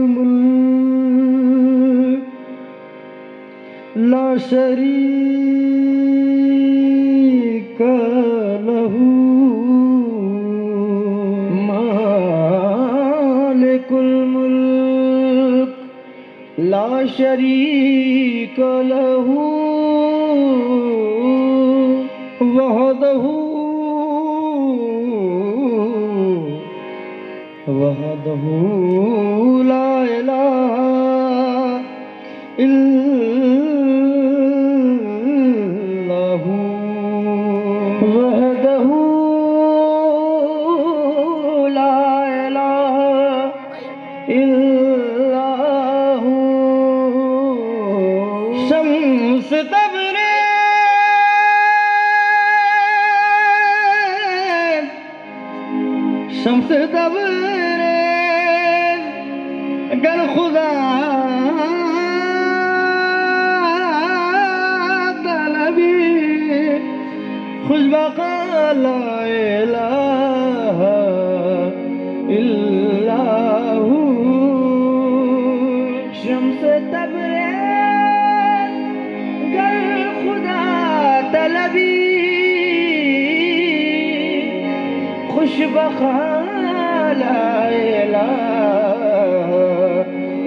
मुल्क ला शरीक लहू मालिकुल मुल्क ला शरीक लहू वहदहू वहदहू ला इलाहा इल्लहू वहदहू ला इलाहा इल्लहू शम्स तबरेज़ शम्स तबरेज़ गर खुदा तलबी खुशबका ला इलाहा इल्लहू शम्स तबरेज़ गर खुदा तलबी खुशबका ला इलाहा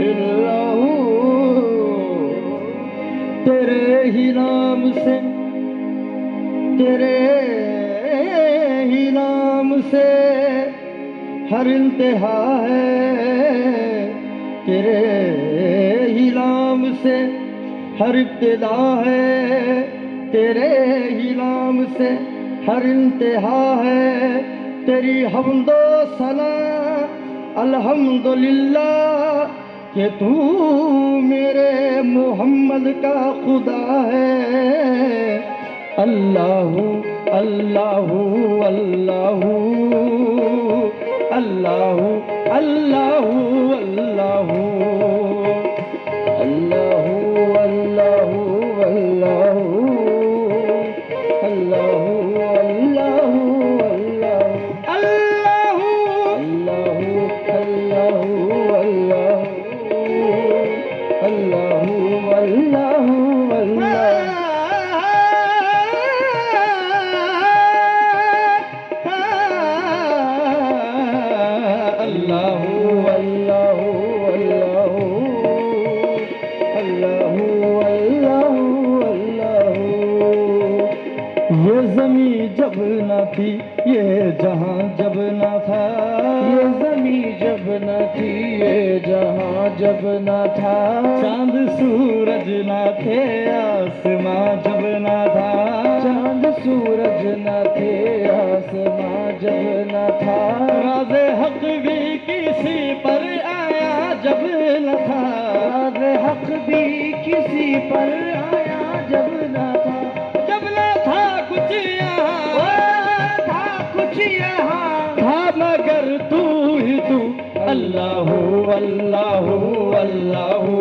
इल्लहू तेरे ही नाम से तेरे ही नाम से हर इंतहा है तेरे ही नाम से हर इब्तिदा है तेरे ही नाम से हर इंतहा है तेरी हम्दो सना अल्हम्दुलिल्लाह कि तू मेरे मोहम्मद का खुदा है अल्लाहू अल्लाहू अल्लाहू अल्लाहू अल्लाहू अल्लाहू अल्लाहू अल्लाहू अल्लाहू अल्लाहू ये ज़मीं जब न थी ये जहां जब न था ये ज़मीं जब न थी ये जहां जब न था चांद सूरज न थे आसमां जब न था चांद सूरज न थे आसमां जब न था राज़े हक भी किसी पर आया जब न था राज़े हक भी किसी पर आया जब न था कुछ यहाँ था मगर तू ही तू अल्लाहू अल्लाहू अल्लाहू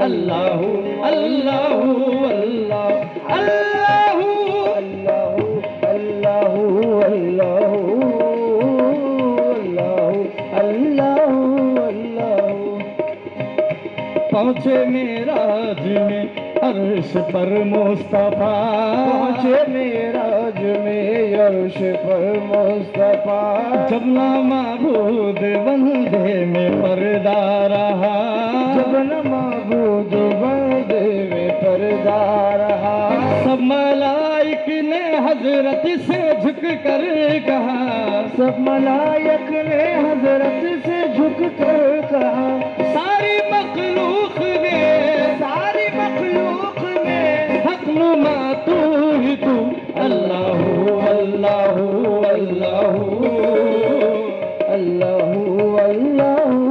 अल्लाहू अल्लाहू अल्लाहू अल्लाहू अल्लाहू अल्लाहू अल्लाहू अल्लाहू पहुँचे मेराज में अर्श पर मुस्तफा पहुँचे मेराज में अर्श पर मुस्तफा जब ना माबूद बंदे में पर्दा रहा जब ना माबूद बंदे में पर्दा रहा सब मलाइक ने हजरत से झुक कर कहा सब मलाइक ने हजरत से झुक कर कहा सारी मखलूक ने हकनुमा तू ही तू अल्लाहू अल्लाहू अल्लाहू अल्लाहू अल्लाहू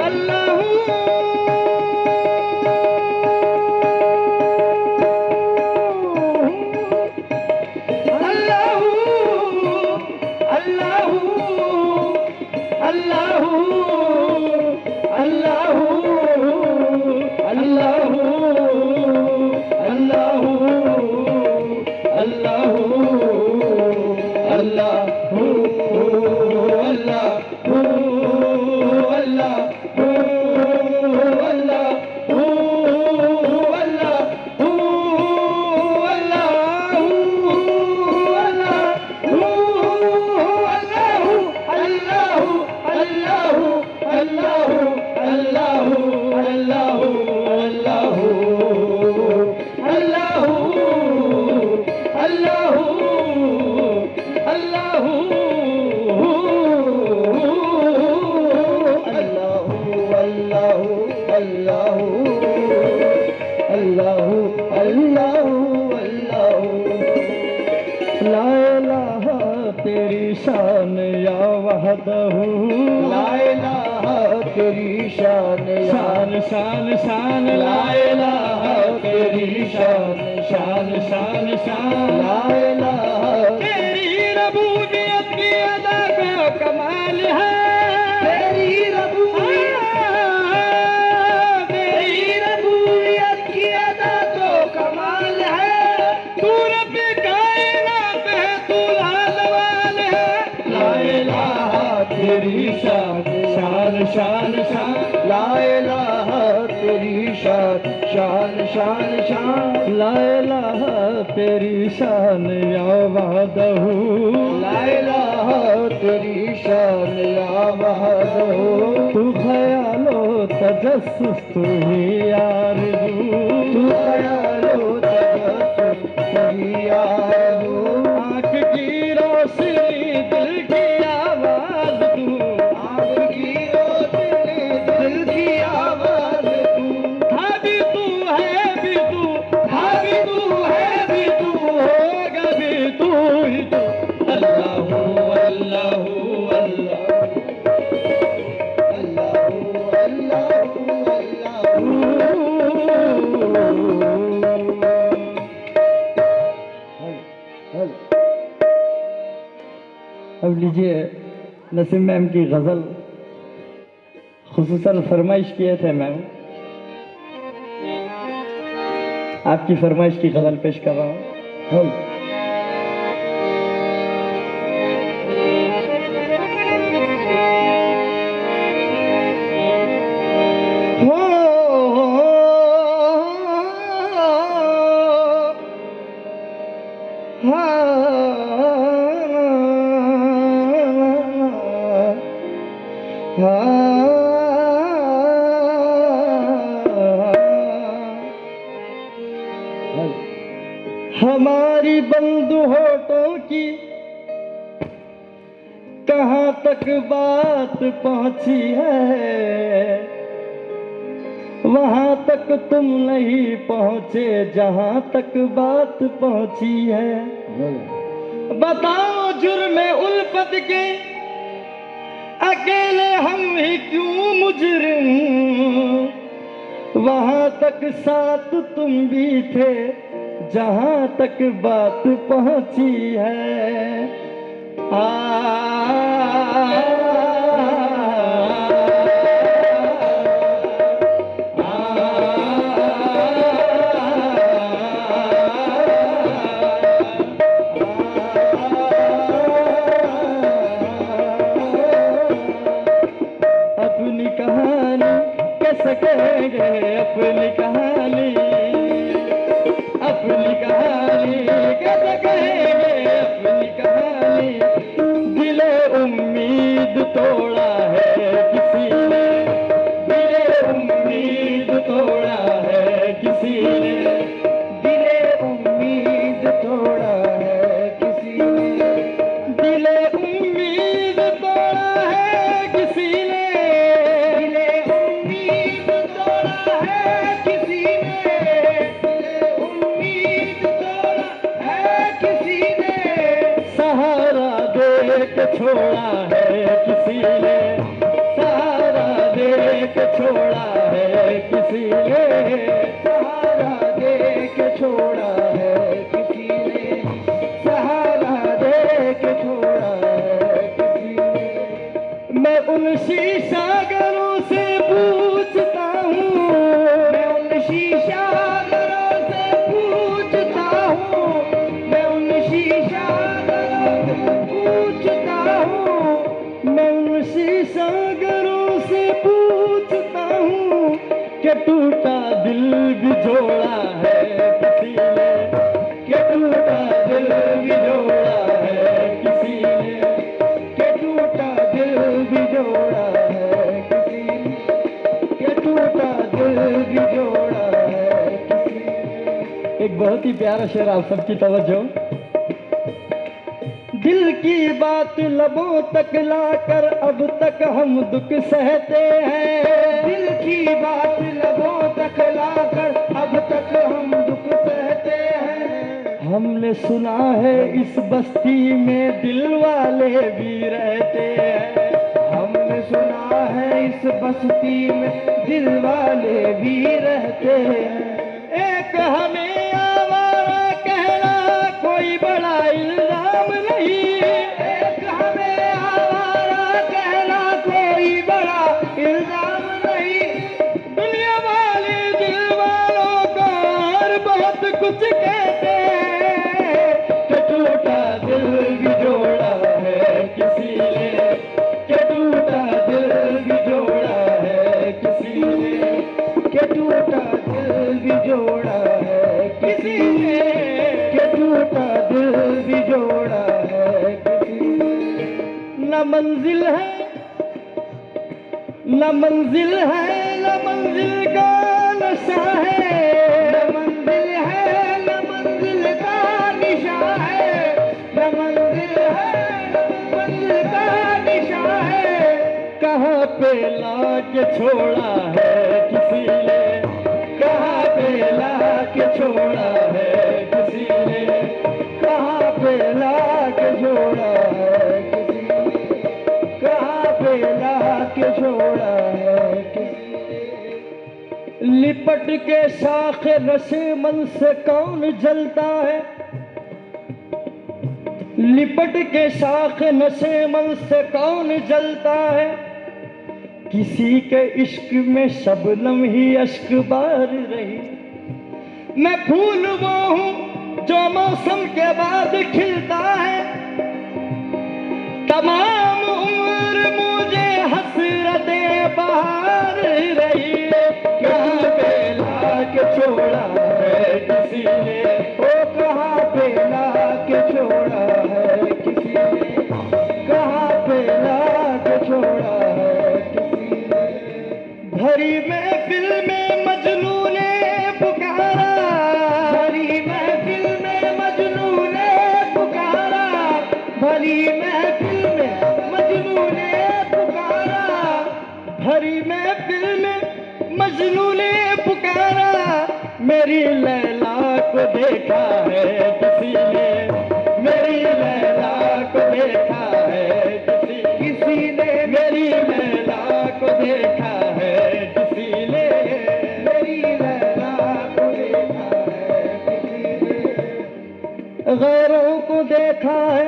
अल्लाहू वहदहू ला इलाहा तेरी शान शान शान शान ला इलाहा तेरी शान शान शान शान ला इलाहा तेरी रबूबियत की अदा का कमाल है तेरी रबूबियत की अदा तो कमाल है तू रब कायनात है तू लाजवाल है ला इलाहा तेरी शान शान शान शान ला इलाहा तेरी शान शान शान शान ला इलाहा तेरी शान या वहदहू ला इलाहा तेरी शान या वहदहू तू ख्यालो तजस्सुस तू ही आरज़ू तू ख्यालो तजस्सुस तू ही आरज़ू आँख की रोशनी दिल की आवाज़ तू आँख की रोशनी दिल की आवाज़ तू था भी तू है भी तू था भी तू है भी तू होगा भी तू ही तू अल्लाहू अल्लाहू अब लीजिए नसीम मैम की गज़ल खुसूसन फरमाइश किए थे मैम, आपकी फरमाइश की गज़ल पेश कर रहा हूँ। हमारी बंद होठों की कहाँ तक बात पहुंची है, वहां तक तुम नहीं पहुंचे जहां तक बात पहुंची है। बताओ जुर्म उल्फत के अकेले हम ही क्यों मुजरिम, वहां तक साथ तुम भी थे जहां तक बात पहुंची है। अपनी कहानी कैसे कहेंगे, अपनी कहानी अपनी कहानी कैसे कहेंगे, अपनी कहानी। दिले उम्मीद तोड़ा है किसी ने, दिले उम्मीद तोड़ा है किसी ने, दिले उम्मीद तोड़ा है किसी ने, दिले उम्मीद तोड़ा है किसी ने, दिले उम्मीद तोड़ा है किसी ने, दिले उम्मीद तोड़ा है किसी ने, सहारा दे के छोड़ा है किसी ने, सहारा दे के छोड़ा है किसी ने, सहारा दे के छोड़ा है किसी ने, सहारा दे के छोड़ा है किसी ने। मैं उन शीशागरों से पूछता हूँ, मैं उन शीशागरों से पूछता हूँ, मैं उन शीशागरों से पूछता हूँ, मैं उन शीशागरों से पूछता हूँ कि टूटा दिल भी जोड़ा है किसी ने, कि टूटा दिल भी जोड़ा है किसी ने, के टूटा दिल भी जोड़ा है किसी ने, के टूटा दिल भी जोड़ा है किसी ने। एक बहुत ही प्यारा शेर आप सबकी तवज्जो। दिल की बात लबों तक लाकर अब तक हम दुख सहते हैं, दिल की बात लबों तक लाकर अब तक हम दुख सहते हैं, हमने सुना है इस बस्ती में दिल वाले भी रहते हैं। हमने सुना है इस बस्ती में दिल वाले भी रहते हैं। एक हमें आवारा कहना कोई बड़ा इल्जाम नहीं। एक हमें आवारा कहना कोई बड़ा इल्जाम नहीं। दुनिया वाले दिल वालों को और बहुत कुछ कहते हैं कि टूटा दिल भी जोड़ा है किसी ने, कि टूटा दिल भी जोड़ा है किसी ने, कि टूटा दिल भी जोड़ा है किसी ने, कि टूटा दिल भी जोड़ा है किसी ने। न मंजिल है न मंजिल है न मंजिल का नशा है। न मंजिल है न मंजिल का निशा है। न मंजिल है न मंजिल का निशा है। कहाँ पे लाके छोड़ा है किसी ने, कहाँ पे लाके छोड़ा है किसी ने, कहाँ पे लाके छोड़ा है किसी ने, कहाँ पे लाके छोड़ा है किसी ने। लिपट के शाख नशे मन से कौन जलता है। लिपट के शाख नशे मन से कौन जलता है। किसी के इश्क में शबनम ही अश्क बार रही। मैं फूल वो हूँ जो मौसम के बाद खिलता है। तमाम उम्र मुझे हसरतें बहार रही। कहाँ पे लाके छोड़ा है किसी ने, ओ कहाँ पे लाके छोड़ा है किसी ने, कहाँ पे लाके छोड़ा है किसी ने। भरी महफिल में मजनू ने पुकारा। भरी महफिल में मजनू ने पुकारा। भरी महफिल में मजनू ने पुकारा। भरी महफिल में मजनू ने पुकारा। मेरी लैला को देखा है किसी ने, मेरी लैला को देखा है किसी ने मेरी लैला को देखा है किसी ने। मेरी लैला को देखा है किसी ने। गैरों को देखा है,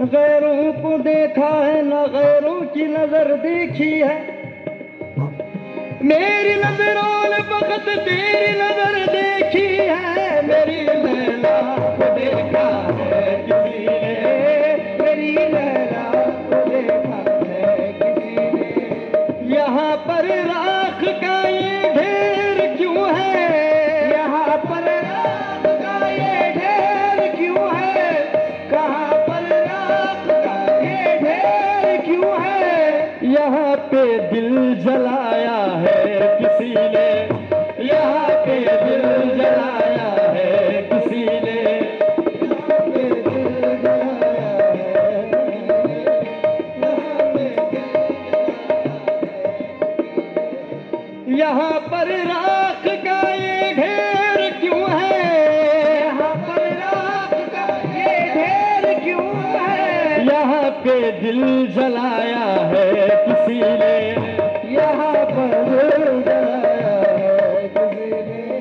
गैरों को देखा है न गैरों की नजर देखी है। मेरी नजरों ने फकत तेरी नजर देखी है। मेरी लैला को देखा है किसी ने, मेरी लैला को देखा है किसी ने। यहाँ पर राख का ये ढेर क्यों है। यहाँ पर राख का ये ढेर क्यों है। कहाँ पर राख का ये ढेर क्यों है। यहाँ पे दिल जलाया है किसी ने, यहाँ पे दिल जलाया है किसी ने। यहाँ पे दिल जलाया है, यहाँ पे दिल यहाँ पर राख का ये ढेर क्यों है। यहाँ पर राख का ये ढेर क्यों है। यहाँ पे दिल जलाया है किसी ने, यहाँ पर दिल जलाया है किसी ने।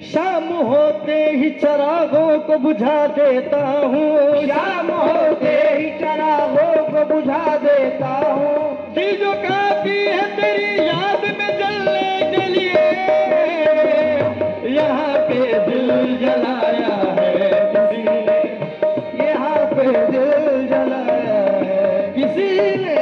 शाम होते ही चरागों को बुझा देता हूँ। शाम होते ही चरागों को बुझा देता हूँ। जी जो काफी है तेरी याद में जलने के लिए। यहाँ पे दिल जलाया है किसी ने, यहाँ पे दिल जलाया है किसी ने।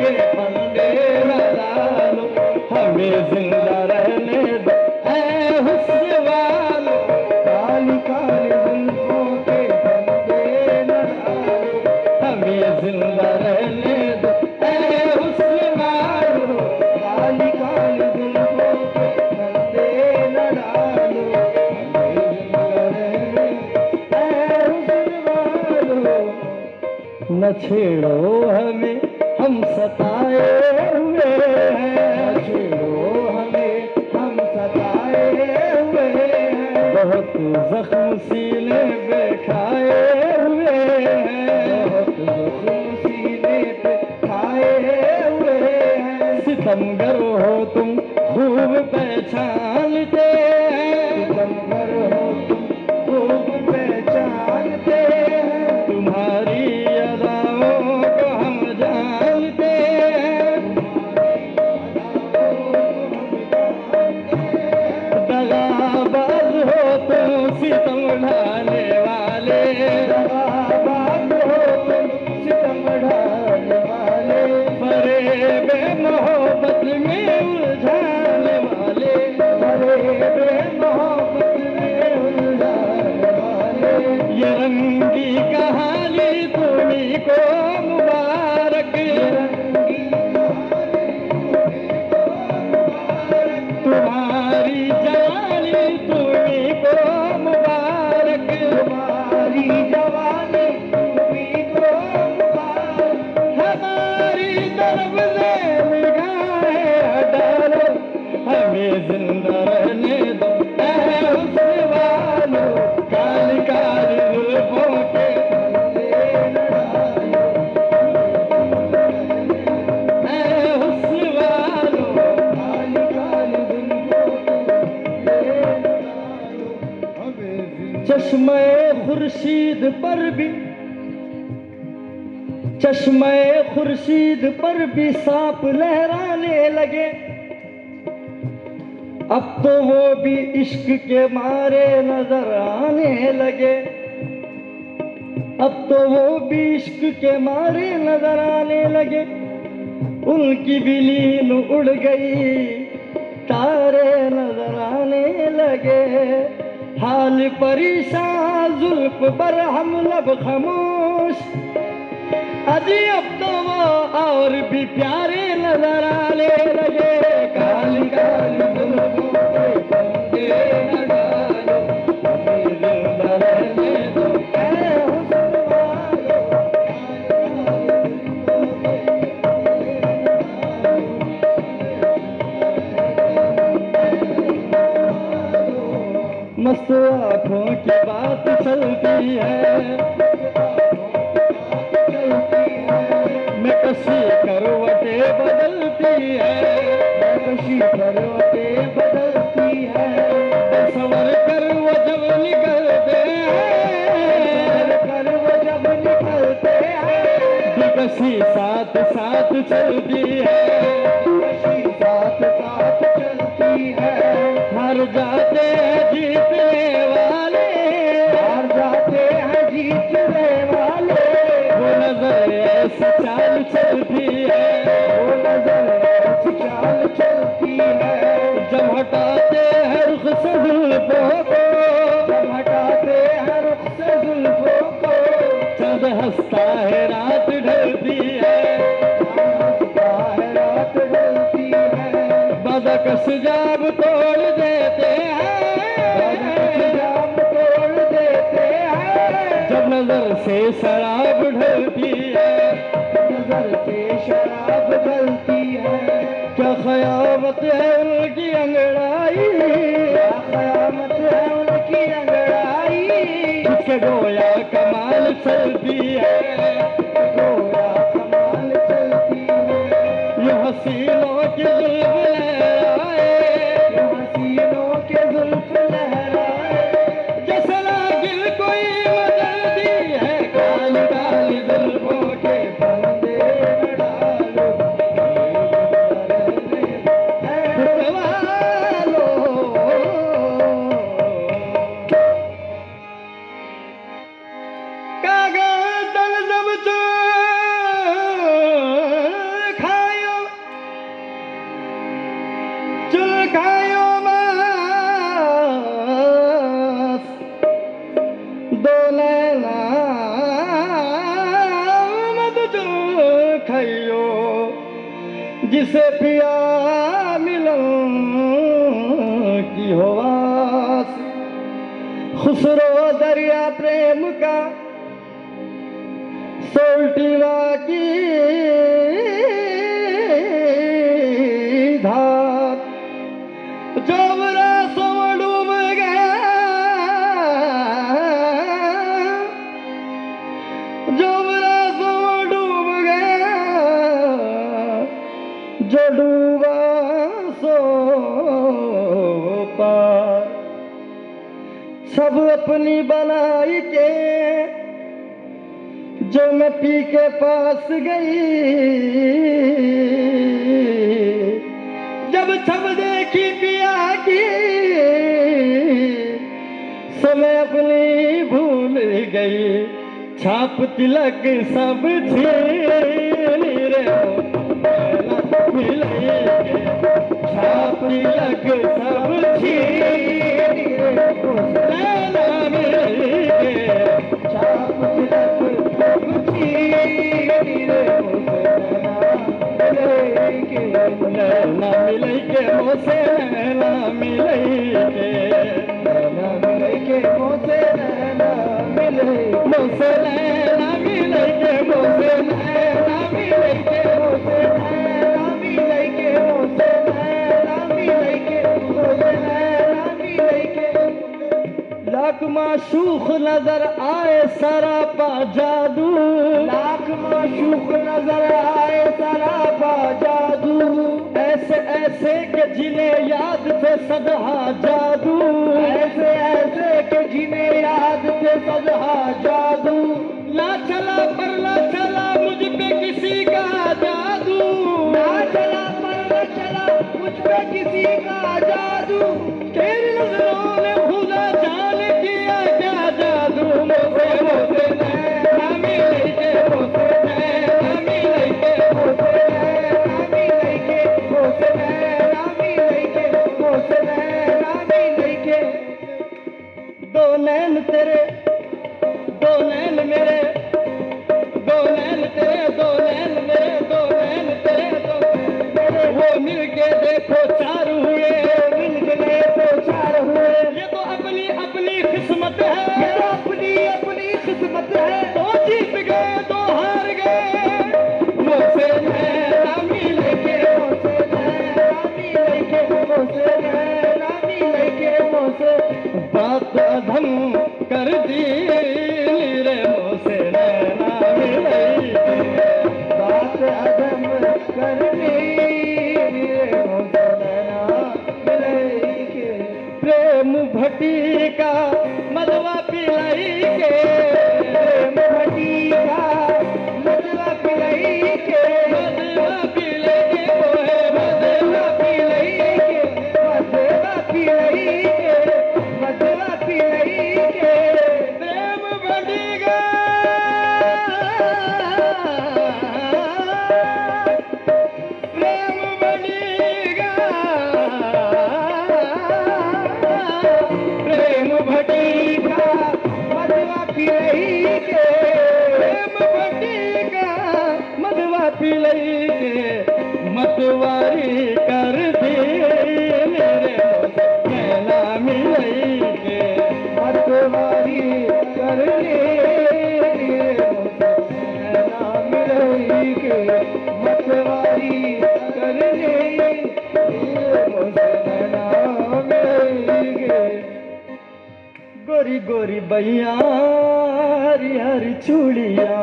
के फंदे न डालो, हमें जिंदा रहने दो ऐ हुस्न वालो, काली काली जुल्फों के फंदे न डालो, हमें जिंदा रहने दो ऐ हुस्न वालो, काली काली जुल्फों के फंदे न डालो, हमें जिंदा रहने दो ऐ हुस्न वालो। न छेड़ो हमें हम सताए हुए हैं, न छेड़ो हमें हम सताए हुए हैं, बहुत जख्म सीने पे खाए हुए हैं, बहुत जख्म सीने पे खाए हुए हैं, सितमगर हो तुम खूब पहचानते हैं, सितमगर हो तुम खूब पहचानते हैं, तुम्हारी अदाओं को हम जानते हैं, दगाबाज हो तुम सितम ढाने वाले, दगाबाज हो तुम सितम ढाने वाले, फरेब मोहब्बत में उलझाने वाले, फरेब मोहब्बत में उलझाने वाले, ये रंगी कहानी तुम्हीं को मुबारक, ये रंगी तुम्हारी जवानी तुम्हीं को मुबारक, तुम्हारी जवानी तुम्हीं को मुबारक, हमारी तरफ से निगाहें डालो, हमें जिंदा रहने दो ऐ हुस्न वालो, काली काली जुल्फों के फंदे न डालो, ऐ हुस्न वालो, काली काली जुल्फों के फंदे न डालो, हमें जिंदा। चश्मे खुर्शीद पर भी, चश्मे खुर्शीद पर भी सांप लहराने लगे, अब तो वो भी इश्क के मारे नजर आने लगे, अब तो वो भी इश्क के मारे नजर आने लगे, उनकी भी नींद उड़ गई तारे नजर आने लगे, हाल परेशान जुल्फ पर हम लब खामोश, अजी अब तो वो और भी प्यारे नजर आने लगे, काली काली जुल्फों के फंदे न डालो, हमें जिंदा रहने दो ऐ हुस्न वालो, मस्त आँखों की बात चलती है, मैं कशी करवटे बदलती है, मैं कशी करवटे बदलती है, सवर कर वो जब निकलते हैं, कर वो जब निकलते हैं, कशी साथ साथ चलती है, कशी साथ साथ चलती है, हार जाते हैं जीतने वाले, हार जाते हैं जीतने वाले, वो नजर ऐसी चाल चलती है, वो नजर ऐसी चाल चलती है, जब हटाते हैं रुख से जुल्फों को, जब हटाते हैं रुख से जुल्फों को, चाँद हंसता है रात ढलती है, चाँद हंसता है रात ढलती है, बदकस जाब तोड़ देते हैं, बदकस जाब तोड़ देते हैं, जब नजर से शराब ढलती है, नजर से शराब ढलती है, क्या क़यामत है उनकी अंगड़ाई, क्या क़यामत है उनकी अंगड़ाई, जिसके गोया कमाल चलती है, गोया कमाल चलती है, ये हसीनों की जुल्फ लहराए, ये हसीनों के जुल्फ लहराए, जैसे लागिल कोई मददी है, काली काली जुल्फों के फंदे न डालो, कागज दल से पिया मिलन की होवास खुसरो दरिया प्रेम का सोल्टीवा की धार जोवरा सो डूब गया जोवरा सो डूब गया जो डूबा सो पार सब अपनी बनाई के जो मैं पी के पास गई जब छब देखी पिया की समय अपनी भूल गई छाप तिलक सब छीन रे मिले छाप तिलक सब छीन रे मिले छाप तिलक सब छीन रे ना मिले के मोसे ना मिले के मोसे ना मिले मोसे ना मिले के मोसे ना मिले के मोसे ना मिले के मोसे ना मिले के मोसे ना मिले के लाख माशूक नजर आए सरापा जादू लाख माशूक नजर आए सरापा जादू ऐसे ऐसे के जिन्हें याद थे सदहा जादू ऐसे ऐसे के जिन्हें याद थे सदहा जादू ना चला पर ना चला मुझ पे किसी का जादू ना चला पर ना चला मुझ पे किसी का जादू तेरी नजरों ने खुदा जान किया क्या जादू मोसे मोसे ना मिले के मोसे ना मिले के मोसे ना मिले के मोसे ना मिले के मोसे ना मिले के दो नैन तेरे दो नैन मेरे दो नैन तेरे दो नैन मेरे दो नैन तेरे दो मेरे वो मिल के देखो चार हुए मिल के देखो चार हुए ये तो अपनी अपनी किस्मत है ये तो अपनी अपनी किस्मत है दो जीत गए दो हार गए मुझसे ना मिले के मुझसे ना मिले के मुझसे ना मिले के मुझसे बात अधम कर दी रे मुझसे ना मिले बात अधम कर दी रे मुझसे ना मिले के प्रेम भटी का मलवा पिलाई के प्रेम भटी का मलवा पिलाई के मलवा पिलाई के ओए मलवा पिलाई के मलवा पिलाई के मलवा पिलाई के प्रेम भटी का प्रेम भटी का प्रेम भटी का मधवा पिलई के प्रेम भटी का मधवा पिलई के मतवारी कर दे मेरे नैना मिलई के मतवारी कर ले नैना मिलई के मतवारी कर ले नैना मिलई के गोरी गोरी बैया हरी हरी चूड़िया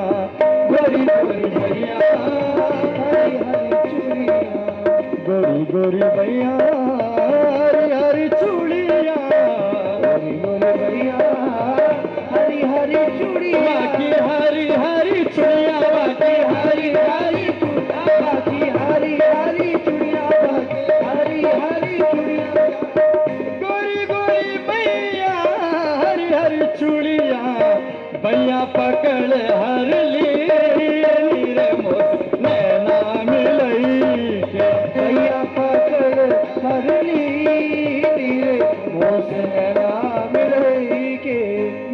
गोरी गोरी बैया हरी हरी चूड़िया गोरी गोरी बैया हरी हरी चूड़िया गोरी गोरी बैया हरी हरी चूड़िया की हरी हरी चूड़िया बाकी हरी हरी चूड़िया बाकी हरी हरी चूड़िया बाकी हरी हरी चूड़िया गोरी गोरी बैया हरी हरी चूड़िया बैया पकड़ हर ली रे मोस नैना मिलई के बैया पकड़ हर ली रे मोस नैना मिलई के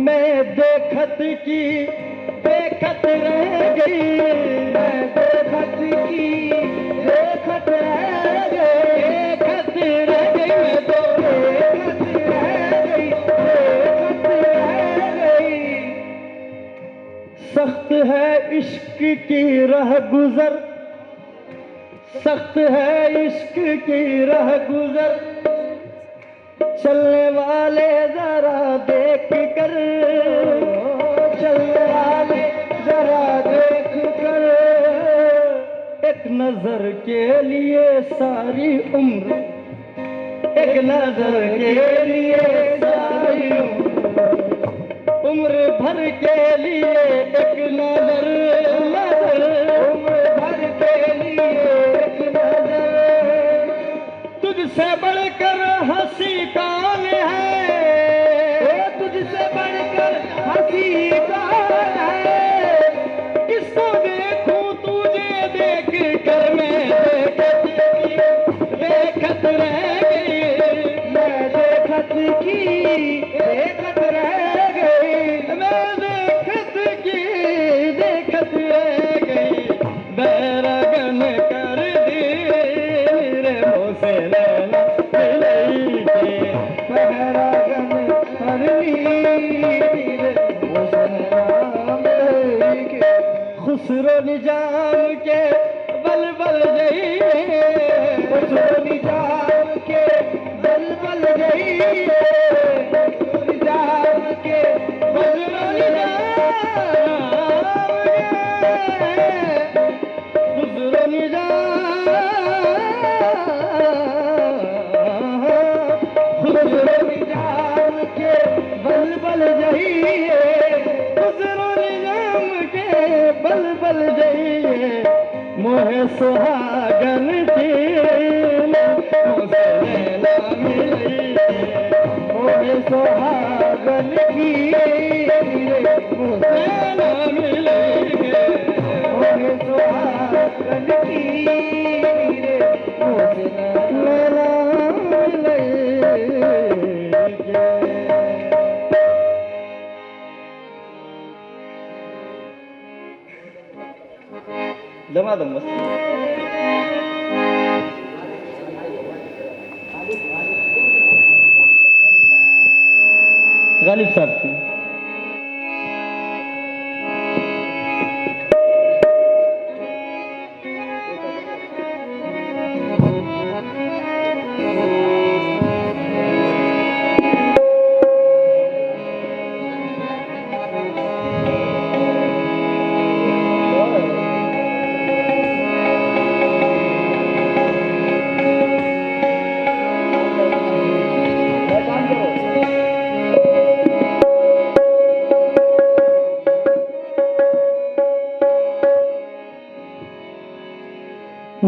मैं देखत की देखत रह गई मैं देखत की देखत रह इश्क की राह गुजर, सख्त है इश्क की राह गुजर, चलने वाले जरा देख कर, चलने वाले जरा देख कर, एक नजर के लिए सारी उम्र, एक नजर के लिए सारी उम्र भर के लिए एक नजर, उम्र भर के लिए एक नजर, तुझसे बढ़कर हंसी कौन है, तुझसे बढ़कर हंसी कौन है, किसको देखूं तुझे देख कर मैं देखत रह गई, मैं देखत की देखत रह गई, मैं देखत की देखत रह गई, बैरगन कर दी रे मोसे नैना मिलई के, बैरगन कर दी रे मोसे नैना मिलई के, खुसरो निजाम के बल बल जइए, खुसरो निजाम के बल बल जइए, निजाम के बल बल खुसरो निजाम, खुसरो निजाम के बल बल जइए, खुसरो निजाम के बल बल जइए, मोहे सुहागन की मोसे नैना मिलई, मोहे सुहागन की मोसे नैना मिलई, मोहे सुहागन की मोसे नैना मिलई। दमादम मस्त गालिब साहब की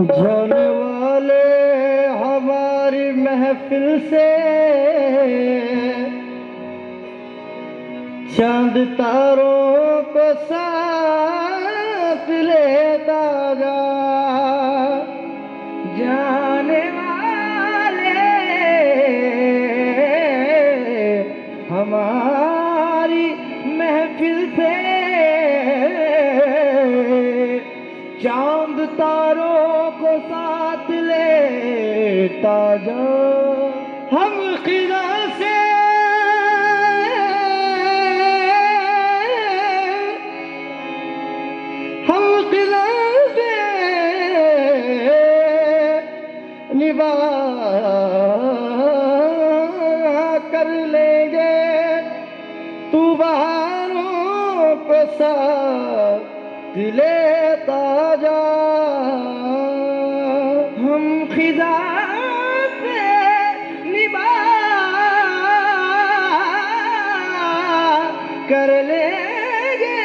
जाने वाले हमारी महफिल से चांद तारों को साथ लेता जा, जाने वाले हमारी महफिल से चांद तारों को साथ लेता जा, हम खिदा से हम खिदा से निभा कर लेंगे, तू बहारों को साथ लेता जा, हम खिदा से निभा कर लेंगे,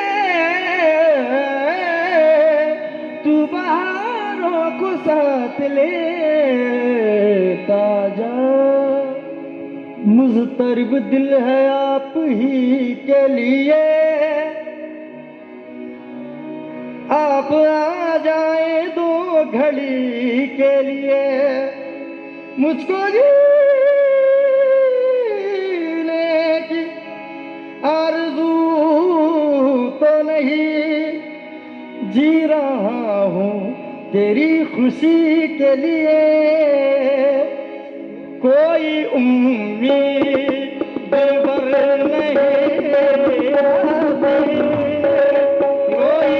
तू बहारों को साथ लेता जा, मुज़तरब दिल है आप ही के लिए, आप आ जाए दो घड़ी के लिए, मुझको जीने की आरज़ू तो नहीं, जी रहा हूँ तेरी खुशी के लिए, कोई उम्मीद बेबर नहीं, कोई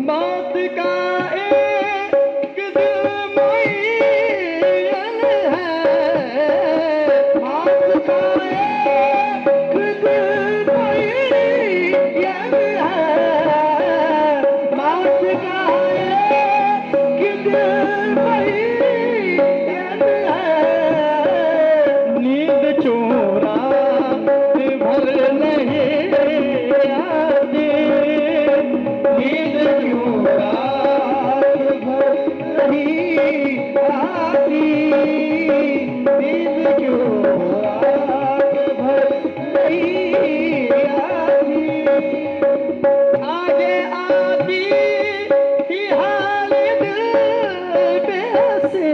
मौत का एक दिल मुअय्यन है, मौत का एक दिल मुअय्यन है, मौत का एक दिल मुअय्यन है। नींद चोरा भर नहीं आती, नींद क्यों रात भर नहीं आती, नींद क्यों रात भर नहीं आती। आगे आती थी हाल दिल बेहसे,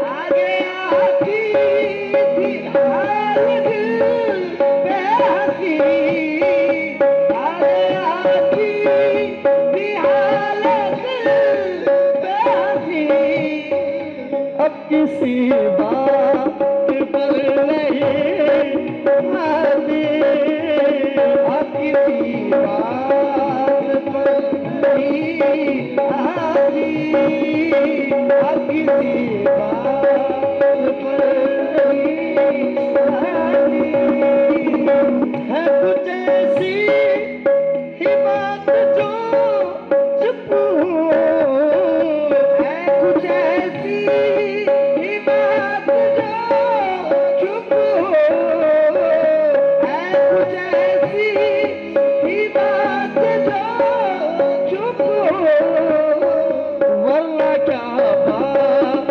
आगे आती थी हाल दिल बेहसी, आगे आती थी हाल दिल बेहसी। अब किसी बात पर नहीं आती, अब किसी बात पर नहीं आती, अब किसी बात पर नहीं आती। है कुछ ऐसी ही बात जो चुप हो, है कुछ ऐसी ही बात जो चुप हो, है कुछ ऐसी ही बात जो चुप हो। वरना क्या बात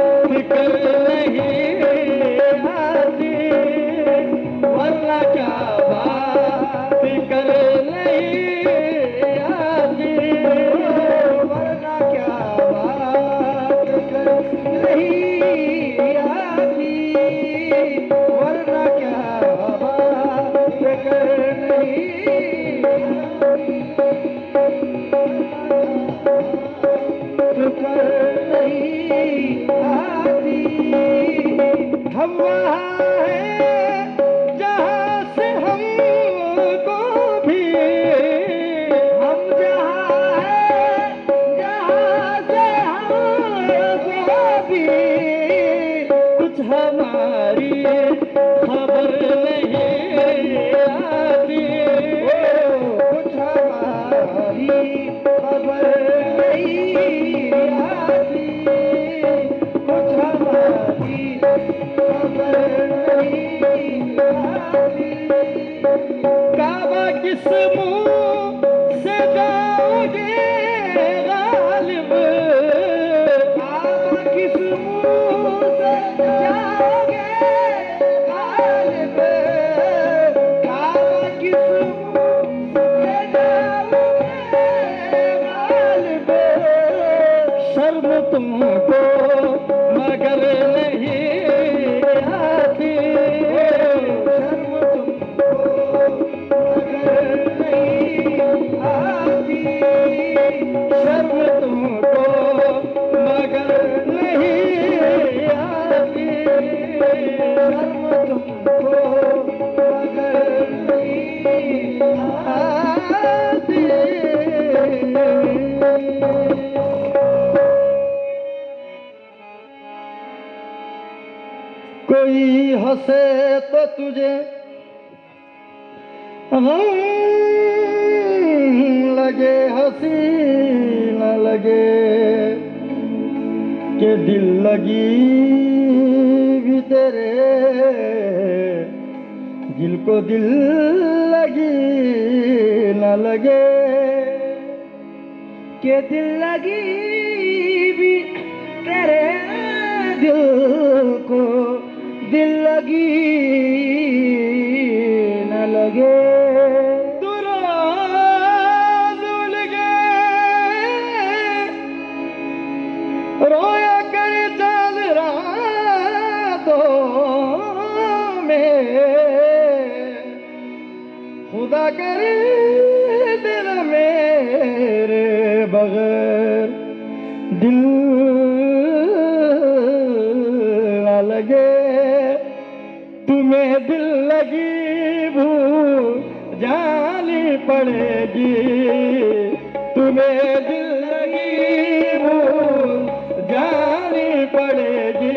कर नहीं आती, वरना क्या बात कर नहीं आती, वरना क्या बात कर नहीं आती, वरना क्या बात कर नहीं आती। हम वहाँ हैं जहाँ से हमको भी, हम जहाँ हैं जहाँ से हमको भी कुछ हमारी खबर नहीं आती, कुछ हमारी खबर नहीं आती, कुछ हमारी खबर नहीं आती। काबा किस मुंह से जाओगे गालिब, काबा किस मुंह से जाओगे गालिब, काबा किस मुंह से जाओगे गालिब। शर्म तुमको मगर नहीं आती, शर्म तुमको मगर नहीं आती, शर्म तुमको मगर नहीं आती, शर्म तुमको मगर नहीं आती। कोई हंसे तो तुझे गम लगे, हंसी न लगे, कि दिल लगी भी तेरे, दिल को दिल लगी न लगे, कि दिल लगी भी तेरे, दिल को दिल लगी न लगे। तू रोज भूल गए, रोया कर चांद रातों में, खुदा करे दिल मेरे बगैर दिल न लगे, तुम्हें दिल लगी भूल जानी पड़ेगी, तुम्हें दिल लगी भूल जानी पड़ेगी।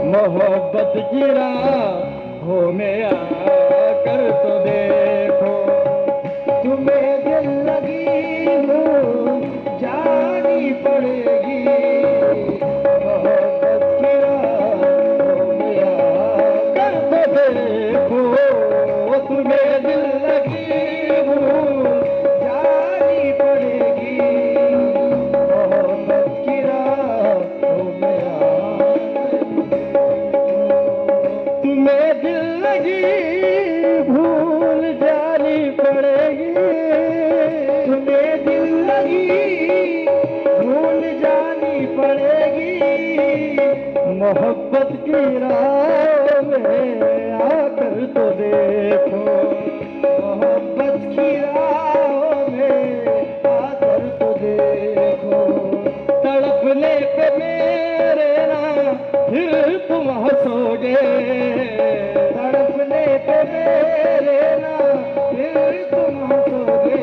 मोहब्बत की राहों में आकर तो देखो, तुम्हें दिल लगी भूल जानी पड़ेगी। मोहब्बत की राहों में आकर तो देखो, तुम्हें दिल लगी भूल जानी पड़ेगी। मोहब्बत की राहों में तुम्हें दिल लगी भूल जानी पड़ेगी, तुम्हें दिल लगी भूल जानी पड़ेगी। मोहब्बत की राह में आकर तो देखो, मोहब्बत की राह में आकर तो देखो। तड़पने पे मेरे ना फिर तुम हंसोगे, तड़पने पे मेरे ना फिर तुम हंसोगे।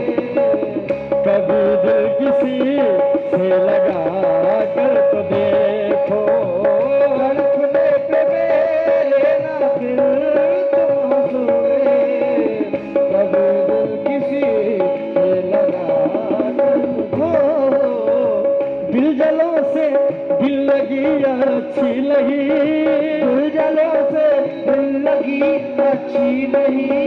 कभी दिल किसी से लगा कर तो देखो, तड़पने पे मेरे ना फिर तुम हंसोगे। कभी दिल किसी से लगा कर दिल जलों से दिल लगी अच्छी नहीं, दिल जलों से दिल लगी अच्छी नहीं।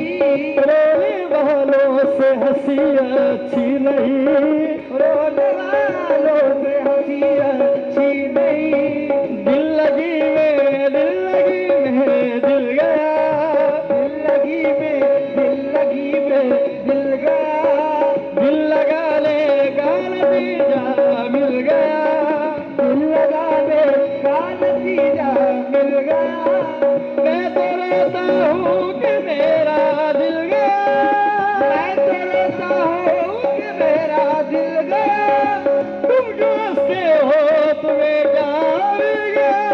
रोने वालों से हंसी अच्छी नहीं, रोने वालों से हंसी अच्छी नहीं। दिल लगी में दिल गया, दिल लगी में दिल गया। दिल लगाने का नतीजा मिल गया, दिल लगाने का नतीजा मिल गया। मैं तो रोता हूँ कि मेरा दिल गया, मैं तो रोता हूँ कि मेरा दिल गया। तुम जो हंसते हो तुम्हें क्या मिल गया,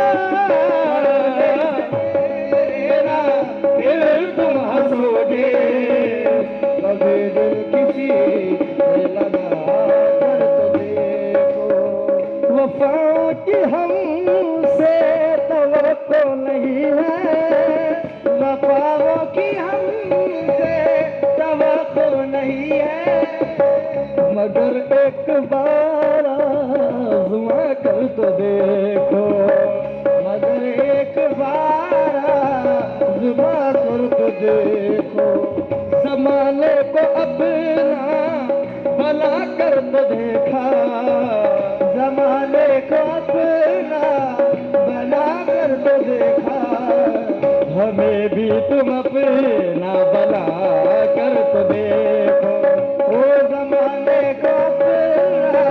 मेरा फिर तुम हंसोगे। कभी दिल किसी से लगा कर तो देखो, वफा की हमसे तवक्को नहीं है, वफाओं की हमसे तवक्को नहीं है। मगर एक बार आज़मा कर तो देखो, मगर एक बार आज़मा कर तो देखो। ज़माने को अपना बना कर तो देखा, ज़माने को अपना बना कर तो देखा। हमें भी तुम अपना बना कर तो देखो, ओ ज़माने को अपना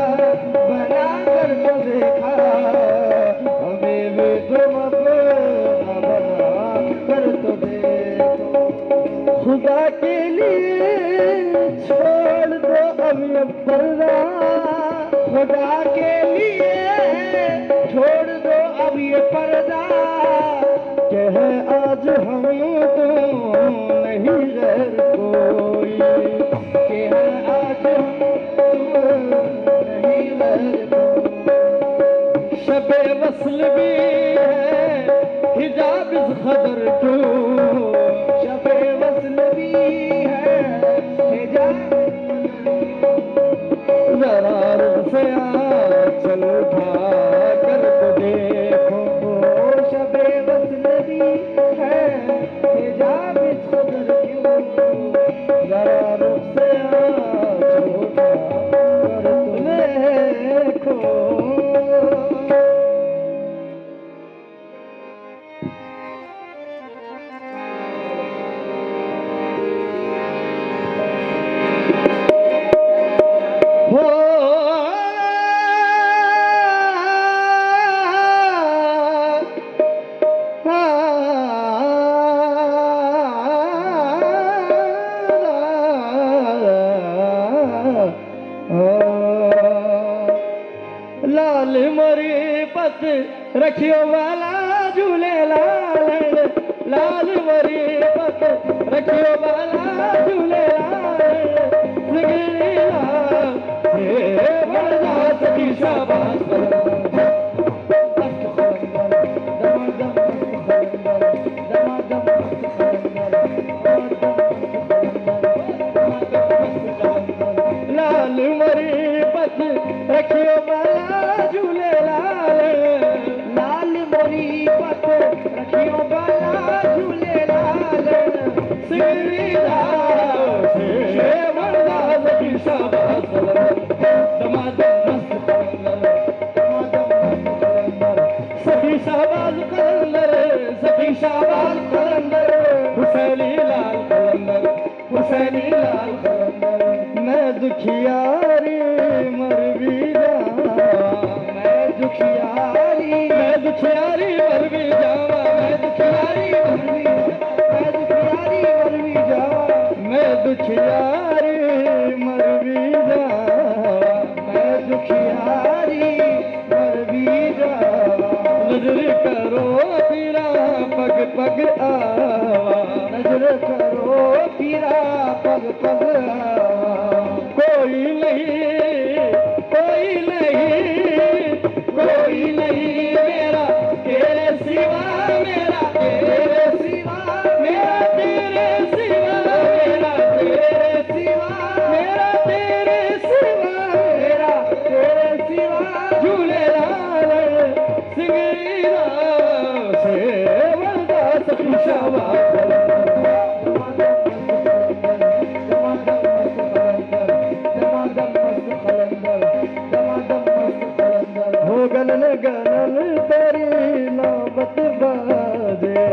बना कर तो देखा। हमें भी तुम अपना बना कर तो देखो। खुदा के लिए छोड़ दो अब ये पर्दा, खुदा के लिए छोड़ दो अब ये पर्दा। कह आज हम तुम नहीं गैर कोई, कह आज हम तुम नहीं गैर कोई। शबे वस्ल भी है हिजाब इस खदर क्यों, शबे वस्ल भी है हिजाब जरा रुख से चल उठा कर तो देखो। शबे वस्ल भी है हिजाब इस कदर क्यों, जरा रुख से चल उठा कर तो देखो। लाल मोरी पत रखियो वाला झूलेलाल लाल मोरी पत रखियो वाला झूलेलाल सिंगड़ी लाल हे बड़ा सखी शाबाश लाल मोरी पत रखियो वाला झूलेलाल लाल मोरी पत रखियो वाला झूलेलाल सिंगड़ी लाल हे बड़ा सखी शाबाश दमादम मस्त सखी शाबाश कलंदर सखी शाबाश कलंदर हुसैनी लाल कलंदर हुसैनी लाल कलंदर मैं दुखियारी मर भी जावा मैं दुखियारी मर भी जावा मैं दुखियारी मर भी जावा मैं दुखियारी मर भी जावा मैं दुखियारी मर भी जावा नजर करो पीरा पग पग आवा नजर करो पीरा पग पग आवा कोई नहीं मेरा तेरे सिवा मेरा तेरे सिवा मेरा तेरे सिवा मेरा तेरे सिवा मेरा तेरे सिवा मेरा तेरे सिवा झूलेलाल सिंगड़ी लाल से बड़ा सखी शाबाश गलन गलन तेरी नौबत बाजे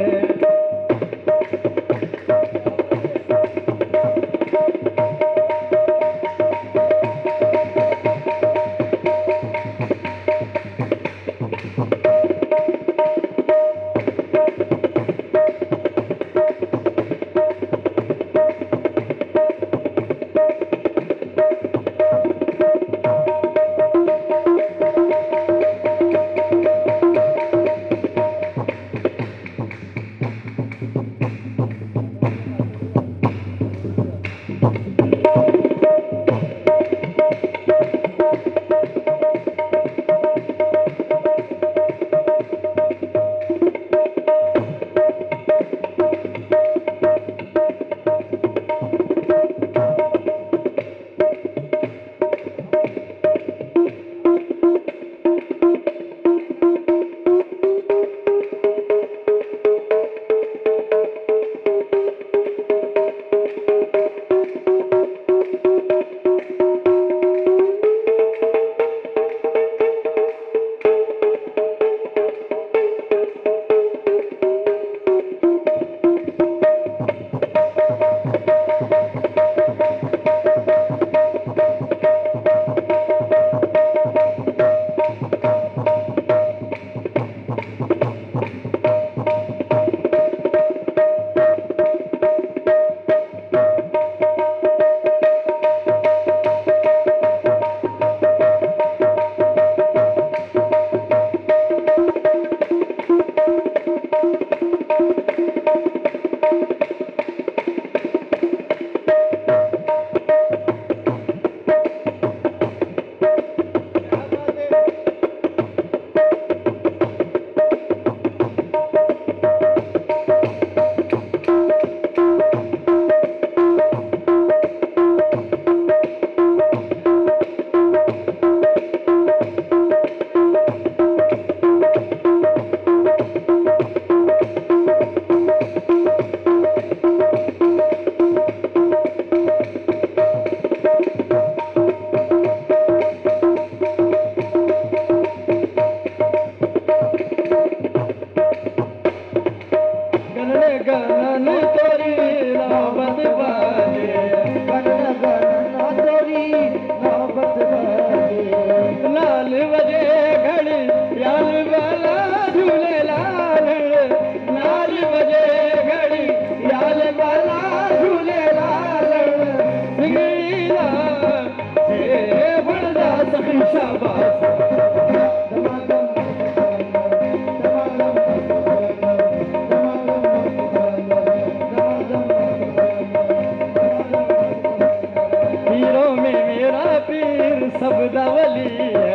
वली है।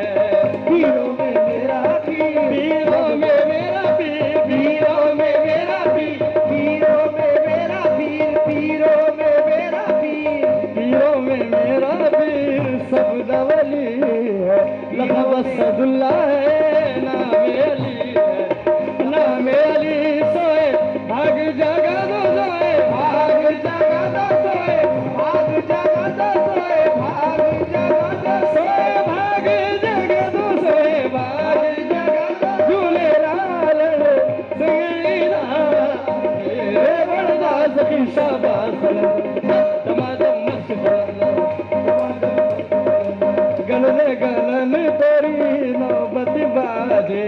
पीरों में मेरा पीर, पीरों में मेरा पीर, पीरों में मेरा पीर, पीरों में मेरा पीर, पीरों में मेरा पीर, पीरों में मेरा पीर सबदा वली है। लक़ब असदुल्ला है, नाम अली है, नाम अली सोए भाग जगा दो सोए, भाग जगा दो सोए, भाग जगा दो सोए, भाग जगा दो सोए, भाग जगा दो सोए, भाग जगा दो झूले लाल संगीना रे बड़दास की शाबाश दमादम मस्त गलन गलन तेरी नौबत बाजे।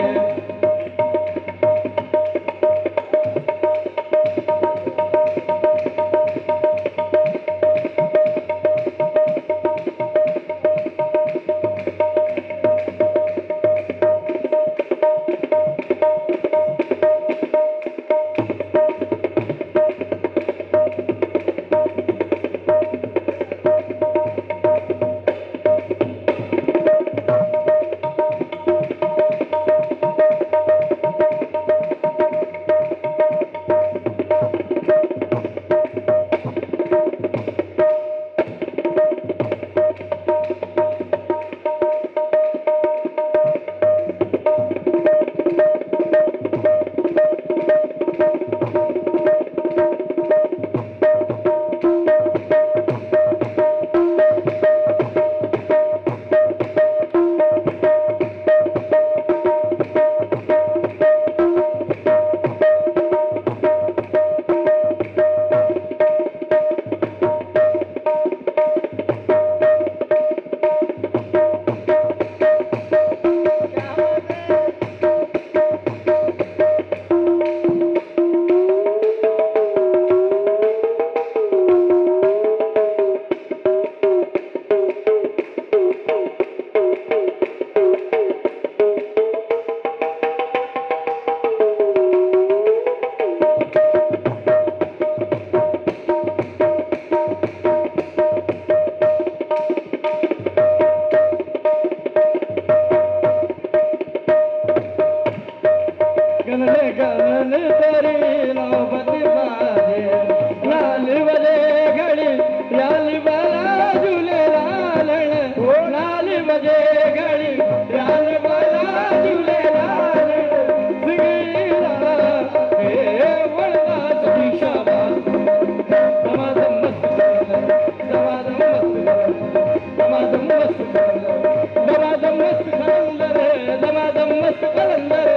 गलन तेरी नौबत बाजे, लाल बजे घड़ी लाल बाला झूले लालन, लाल बजे घड़ी लाल बाला झूले लालन, सिंगीरा हे बड़दास की शाबाश दमादम मस्त दमादम मस्त दमादम मस्त कलंदर, दमादम मस्त कलंदर,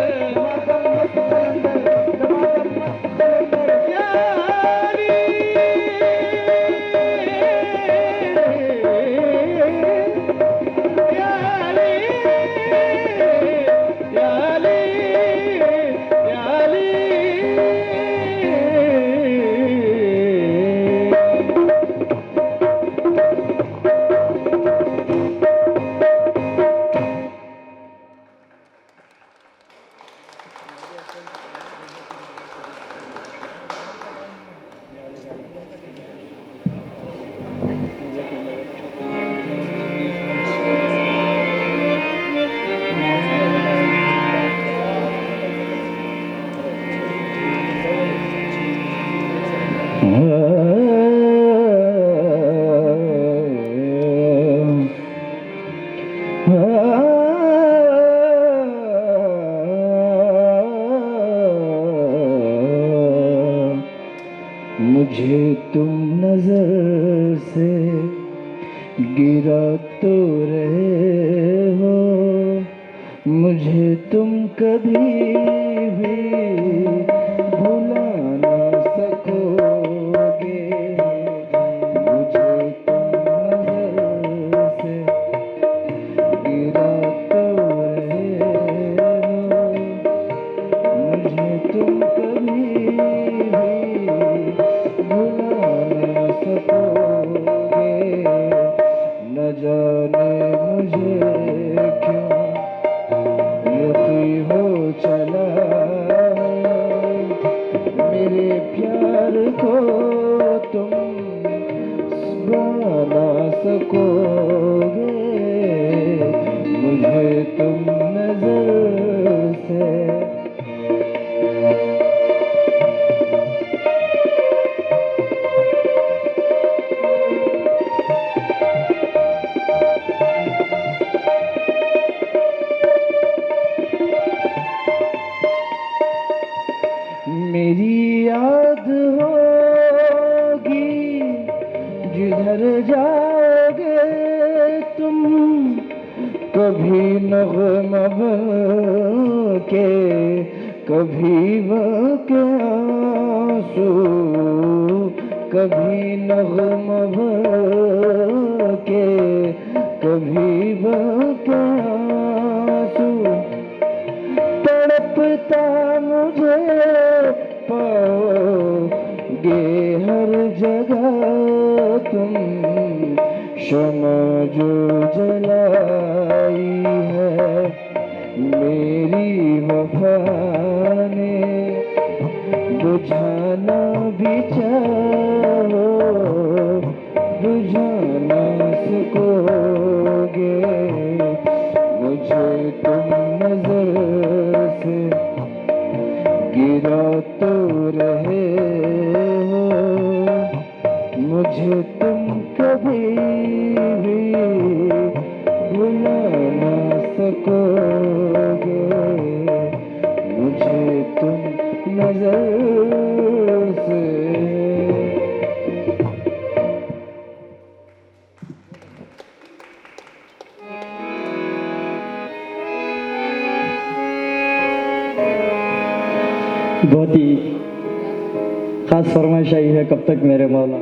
मुझे तुम नजर से गिरा तो रहे हो, मुझे तुम कभी भी भुला ना सकोगे। मुझे तुम नजर से गिरा तो रहे हो, मुझे तुम कभी भी भुला ना सकोगे। न जाने मुझे क्यों यही हो चला, मेरे प्यार को तुम सुना ना सकोगे। जाओगे तुम कभी नग़्मा बन के, कभी बके आंसू, कभी नग़्मा बन के, कभी बके आंसू। तड़पता मुझे पाओगे हर जगह तुम, शम्मा जो जलाई है मेरी वफा ने, बुझाना भी चाहो बुझा ना सकोगे मुझे तुम नजर से गिरा तो रहे हो, मुझे तुम कभी भी भुला ना सकोगे, मुझे तुम नजर से। बहुत ही खास फरमाइश आई है कब तक मेरे मौला।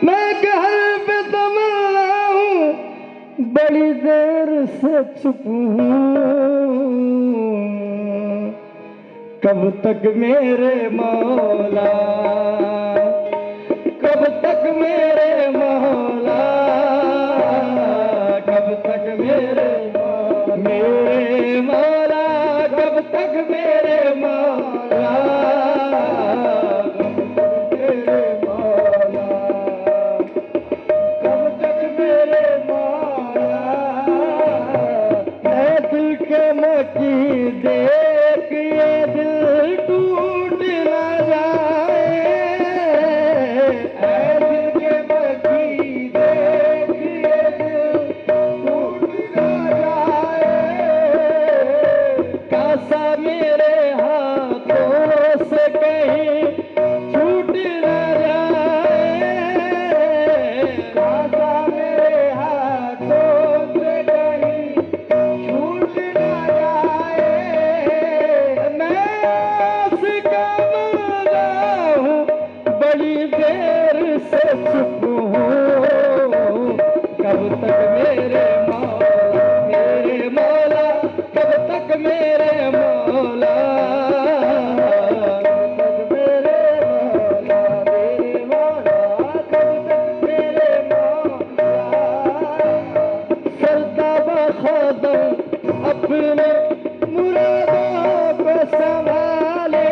मैं कहर पे तमन्ना हूँ बड़ी देर से चुप हूँ, कब तक मेरे मौला, कब तक मेरे मौला, कब तक मेरे मौला, कब तक मेरे मौला, की देख ये दिल टूट न जाए, ऐ दिल के मकी देख ये दिल टूट न जाए, कासा मेरे हाथों से कहीं छूट न जाए, कासा मेरे हाथों से कहीं छूट न बड़ी देर से चुप हूँ, कब तक मेरे मौला, कब तक मेरे मौला, कब तक मेरे मौला, कब तक मेरे मौला, सरदा बखदम अपने मुरादों को संभाले,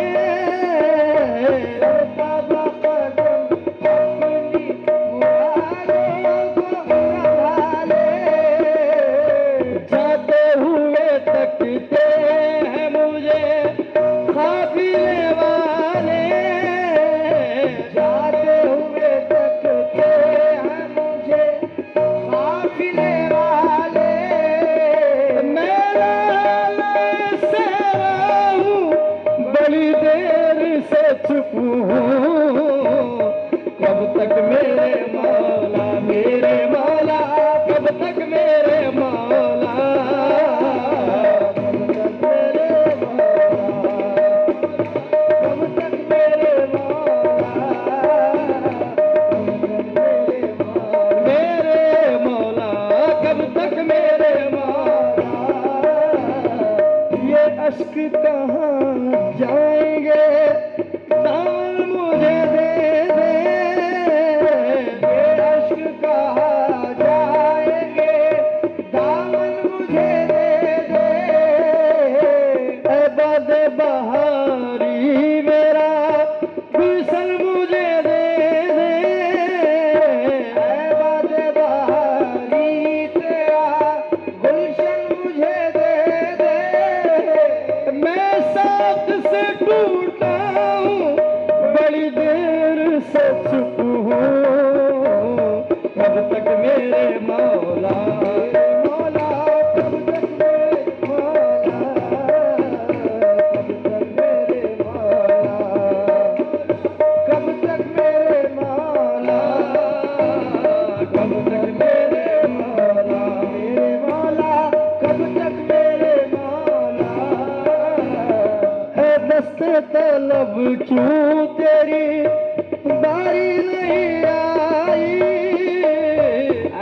चुप हूँ, कब तक मेरे मौला, कब तक मेरे मौला, कब तक मेरे मौला, कब तक मेरे मौला, ये अश्क कहाँ जाएंगे, दाल मुझे दे दे, क्यों तेरी बारी नहीं आई,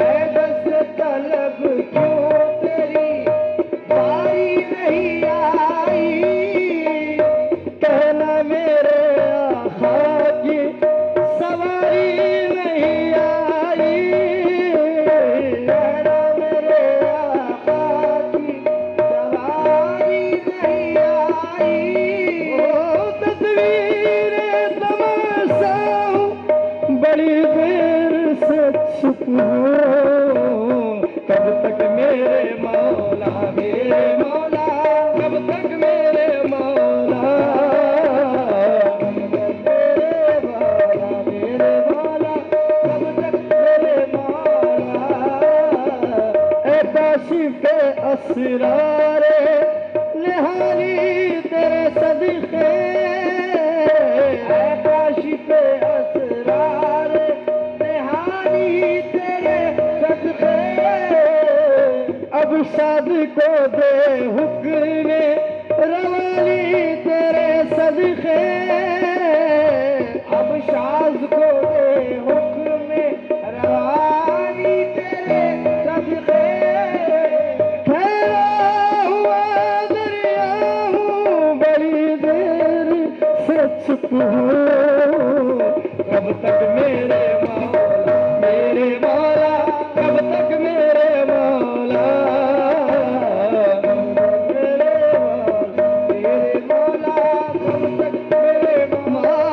ऐ दस्तलब क्यों तेरी बारी नहीं आई, कहना मेरे आका की सवारी नहीं आई, कहना मेरे आका की सवारी नहीं आई। ओ तस्वीरें तमाशा बड़ी देर से छुप हो, कब तक मेरे मौला कब तक मेरे मौला, मेरे मौला कब तक मेरे मौला, ऐ काशिफ़े असरारे निहारी तेरे सदक़े, ऐ काशिफ़े असरारे निहारी तेरे सदक़े, अब शाद को दे हुक्म रवानी तेरे सदक़े, अब शाद को दे हुक्म रवानी तेरे सदक़े, ठहरा हुआ दरिया हूँ बड़ी देर से चुप हूँ, कब तक मेरे मौला कब तक मेरे मौला, मेरे मौला कब तक मेरे मौला।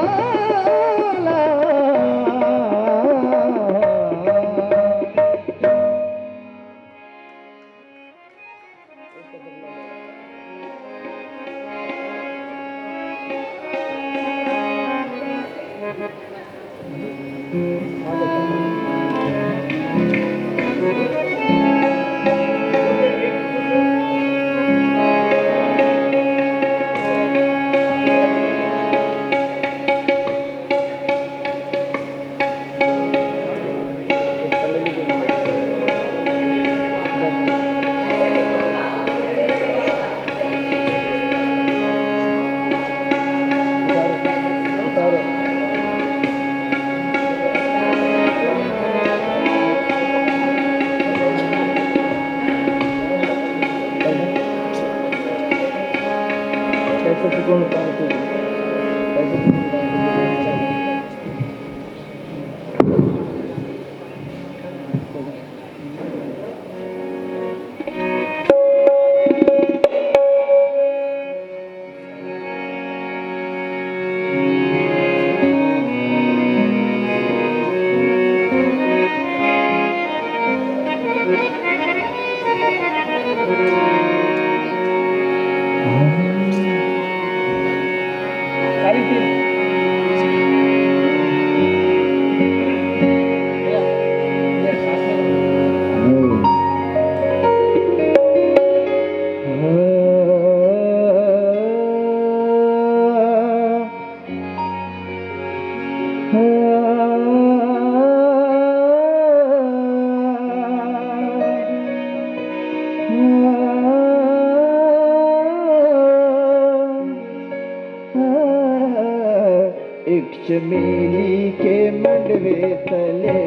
एक चमेली के मंडवे तले,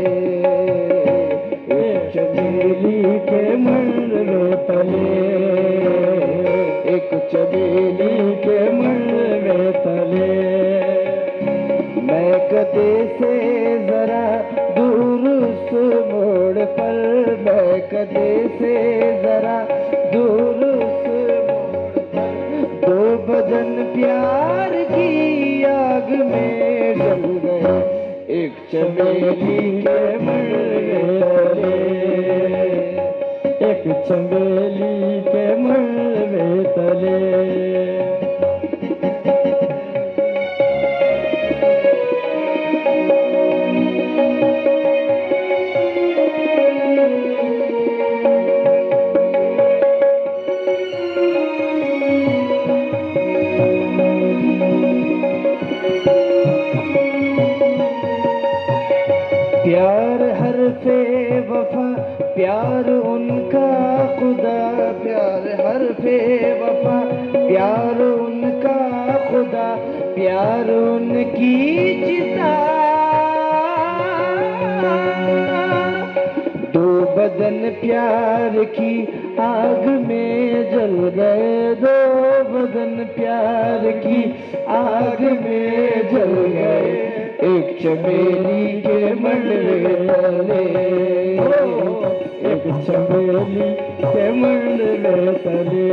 एक चमेली के मंडवे तले, एक चमेली के मंडवे तले, मैं कदे से जरा दूर उस मोड़ पर, मैं कदे से जरा दूर उस मोड़ पर, दो बदन प्यार की आग में जल गए, एक चमेली के मंडवे तले, एक चमेली के मंडवे तले। प्यार हरफे वफा प्यार उनका खुदा, प्यार हरफे वफा प्यार उनका खुदा, प्यार उनकी चिता, दो बदन प्यार की आग में जल गए, दो बदन प्यार की आग में जल गए, एक चमेली के मंडले तले, एक चमेली के मंडले तले।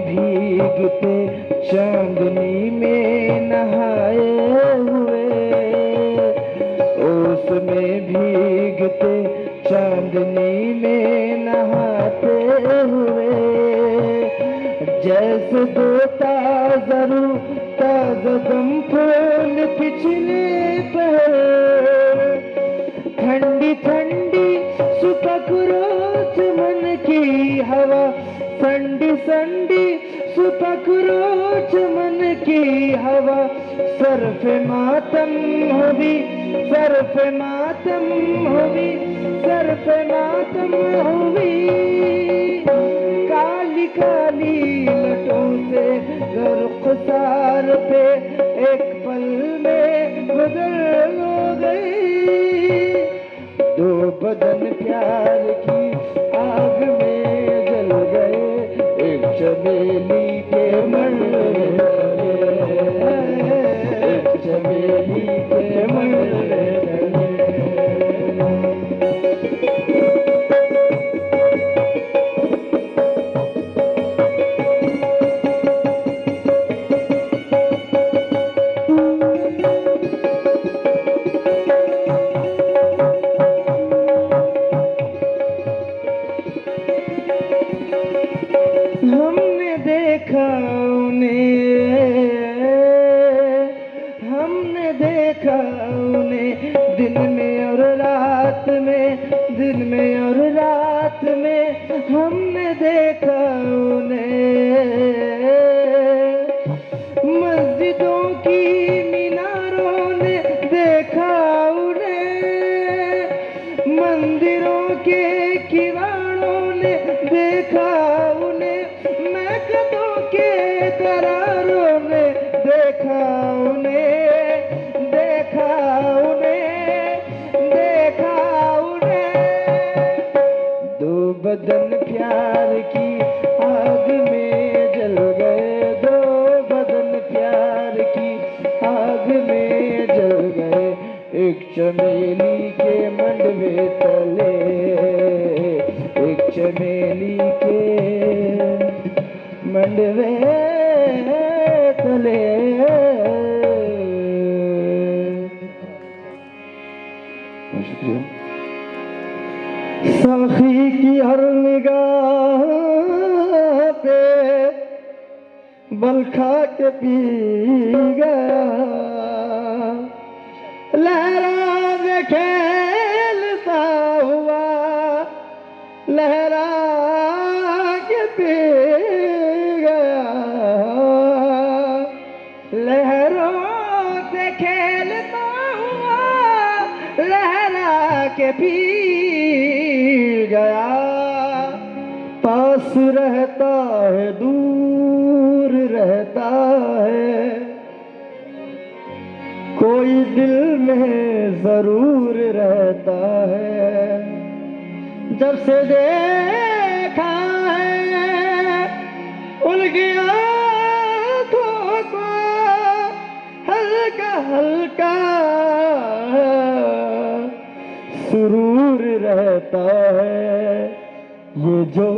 भीगते चांदनी में नहाए हुए, उसमें भीगते चांदनी में नहाते हुए, जैसे दो ताज़ा दम फूल पिछले पहर, ठंडी ठंडी सुपक रोज मन की हवा, संडी संडी सुपक रोज मन की हवा, सरफ मातम हुई, सरफ मातम हुई, सरफ मातम हुई, काली काली लटों से गरक़सार पे एक पल में बदल हो गई, दो बदन प्यार की आग में जल गए, एक चमेली के मंडले तले, एक चमेली के मंडले तले। हमने देखा उन्हें दिन में और रात में, दिन में और रात में, हमने देखा उन्हें मस्जिदों की मीनारों ने देखा उन्हें, मंदिरों के किवाड़ों ने देखा उन्हें, महकतों के दरारों ने देखा उन्हें, देखा उन्हें, देखा उन्हें, दो बदन प्यार की आग में जल गए, दो बदन प्यार की आग में जल गए, एक चमेली के मंडवे तले, एक चमेली के मंडवे तले। शुक्रिया। साखी की हर निगाह पे बल खा के पी गया, लहरा में खेलता हुआ लहरा के पी गया, लहरों से खेलता हुआ लहरा के पी गया, पास रहता है दूर रहता है, कोई दिल में जरूर रहता है, जब से देखा है उनकी आँखों को हल्का हल्का सुरूर रहता है, ये जो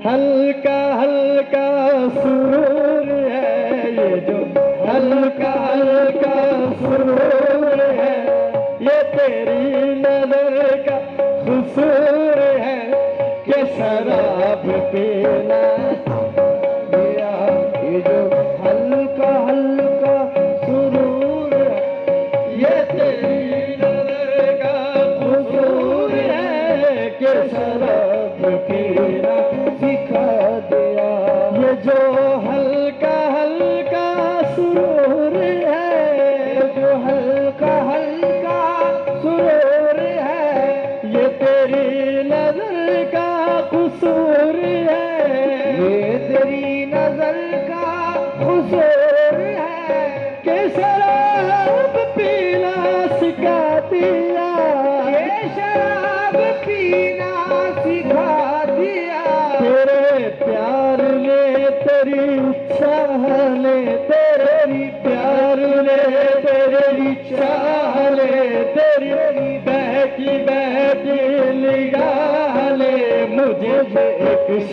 हल्का हल्का सुरूर है, ये जो हल्का हल्का सुरूर है, ये तेरी नजर का कसूर है कि शराब पीना दिया, ये जो हल्का हल्का सुरूर है, ये तेरी नजर का कसूर है कि शराब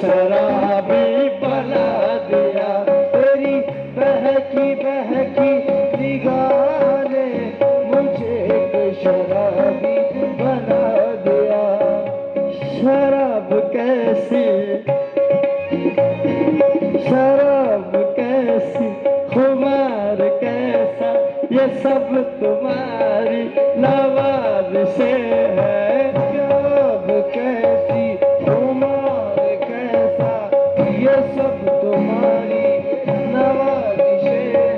शराबी बना दिया। तेरी बहकी बहकी निगाह ने मुझे एक शराबी बना दिया। शराब कैसी, शराब कैसी, खुमार कैसा, ये सब तुम्हारी नवाज़ से है। शराब कैसी, खुमार कैसा, ये सब तुम्हारी नवाज़ से है।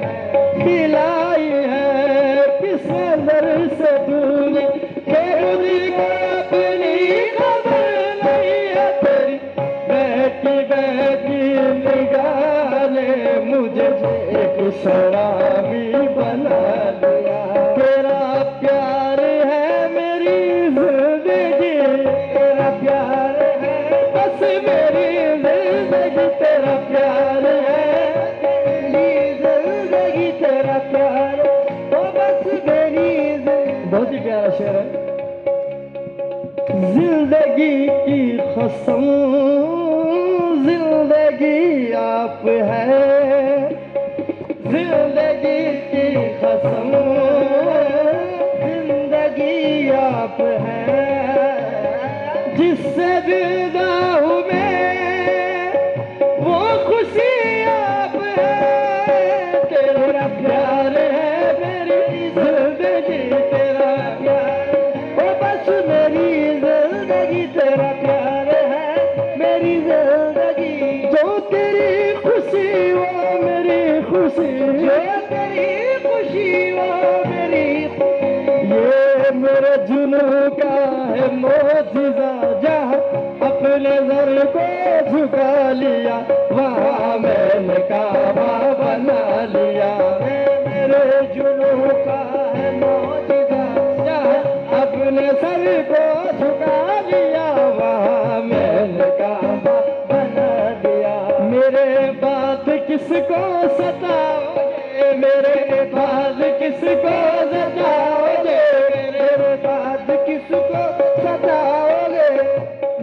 खिलाई है किस नजर से तूने के मुझको अपनी खबर नहीं है। तेरी बहकी बहकी निगाह ने मुझे एक शराबी बना दिया। तेरा प्यार है मेरी जिंदगी, तेरा प्यार है बस मेरी जिंदगी। तेरा प्यार है मेरी जिंदगी, तेरा प्यार तो बस मेरी जिंदगी। बहुत ही प्यारा शेर है। जिंदगी की कसम जिंदगी आप है, जिंदगी की कसम जिंदगी आप है। जिससे जिंदा हूँ मैं वो खुशी आप है। तेरा प्यार है मेरी जिंदगी, तेरा प्यार वो बस मेरी जिंदगी। तेरा प्यार है मेरी जिंदगी, जो तेरी खुशी वो मेरी खुशी, जो तेरी खुशी वो मेरी। ये मेरे जुनून का है मोजिज़ा, जहाँ अपने सर को झुका लिया वहाँ मैंने काबा बना लिया। मेरे जुनून का है मोजिज़ा, जहाँ अपने सर को झुका लिया वहाँ मैंने काबा बना दिया। मेरे बाद किसको सताओगे, मेरे बाद किसको सताओगे, मेरे बाद किसको सताओगे।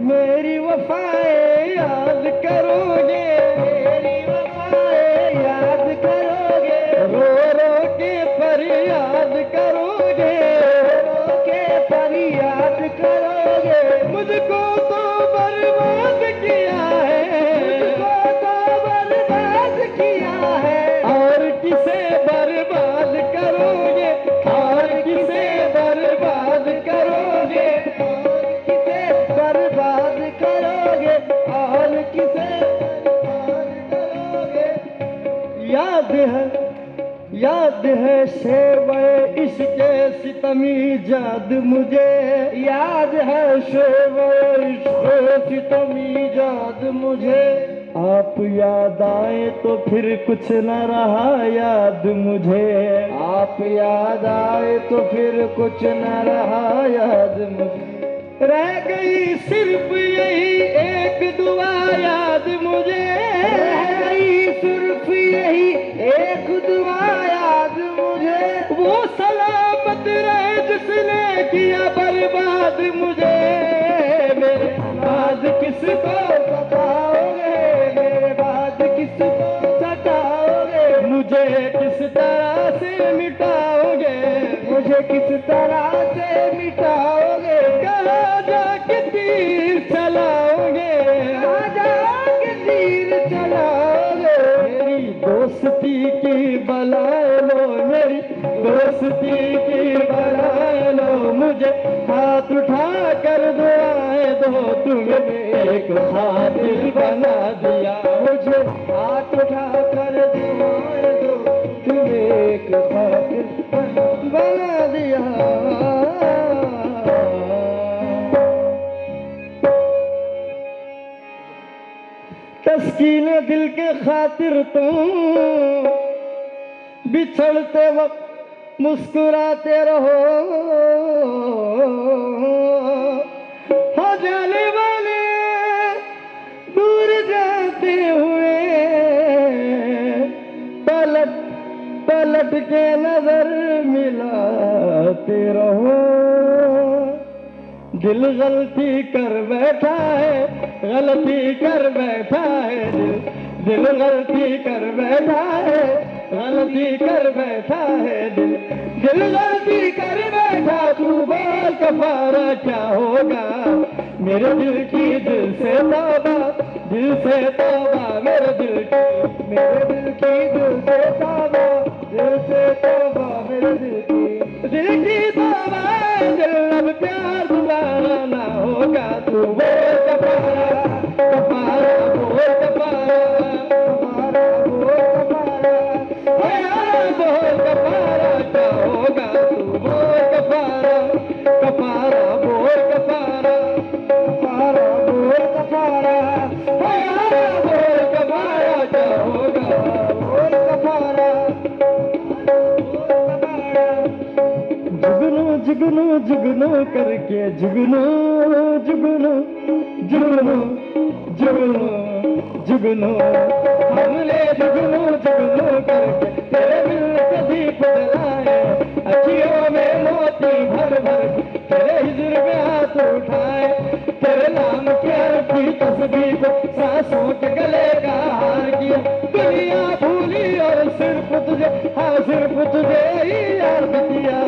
मेरी वफाएं याद करोगे, मेरी वफाएं याद करोगे। रो रो के फरियाद करोगे, रो के फरियाद करोगे। मुझको तो बर्बाद किया है, मुझको तो बर्बाद किया है। और किसे बर्बाद करोगे, और किसे बर्बाद करोगे, और किसे बर्बाद करोगे, और किसे बर्बाद करोगे। याद है शेवे इश्क़े सितमी जाद मुझे, याद है शेवे इश्क़े सितमी जाद मुझे। आप याद आए तो फिर कुछ न रहा याद मुझे, आप याद आए तो फिर कुछ न रहा याद मुझे। रह गई सिर्फ यही एक दुआ याद मुझे, रह गई सिर्फ यही एक दुआ याद मुझे। वो सलामत रहे जिसने किया बर्बाद मुझे। मेरे बाद किसको सताओगे, मेरे बाद किसको सताओगे। मुझे किस तरह से मिटाओगे, मुझे किस तरह से मिटाओगे। कहाँ जाके तीर चलाओगे, कहाँ जाके तीर चलाओगे। मेरी दोस्ती की बलाए लो, मेरी दोस्ती की बलाए लो। मुझे हाथ उठा कर दुआएं दो, तुम्हें एक खातिर बना दिया। मुझे हाथ उठा कर दुआएं दो, तुम्हें एक खातिर बना दिया। तस्कीन दिल के खातिर तुम बिछड़ते वक्त मुस्कुराते रहो। हो जाने वाले दूर जाते हुए पलट पलट के नजर मिलाते रहो। दिल गलती कर बैठा है गलती कर बैठा है दिल, दिल गलती कर बैठा है, गलती कर बैठा है दिल, दिल गलती कर बैठा। तू बोल कफारा क्या होगा, मेरे दिल की दिल से तौबा, दिल से तौबा मेरे दिल की, मेरे दिल की दिल से तौबा, दिल से तौबा मेरे दिल की तौबा। दिल अब प्यार दोबारा ना होगा। तू बोल कफारा, कफारा बोल कफारा, कफारा बोल कफारा, ओ यार बोल कफारा क्या होगा। तू बोल कफारा, कफारा बोल कफारा, कफारा बोल कफारा, ओ यार बोल कफारा क्या होगा। बोल कफारा, जुगनू जुगनू जुगनू करके, जुगनू जुगनू जुगनू जुगनू जुगनू, हमने जुगनू जुगनू करके तेरे दिल के दीप जलाए, अखियों में मोती भर भर तेरे हिजर में हाथ उठाए, तेरे नाम की अरबी तस्बीह को सांसों के गले का हार किया। दुनिया भूली और सिर्फ तुझे, हाँ सिर्फ तुझे ही याद किया।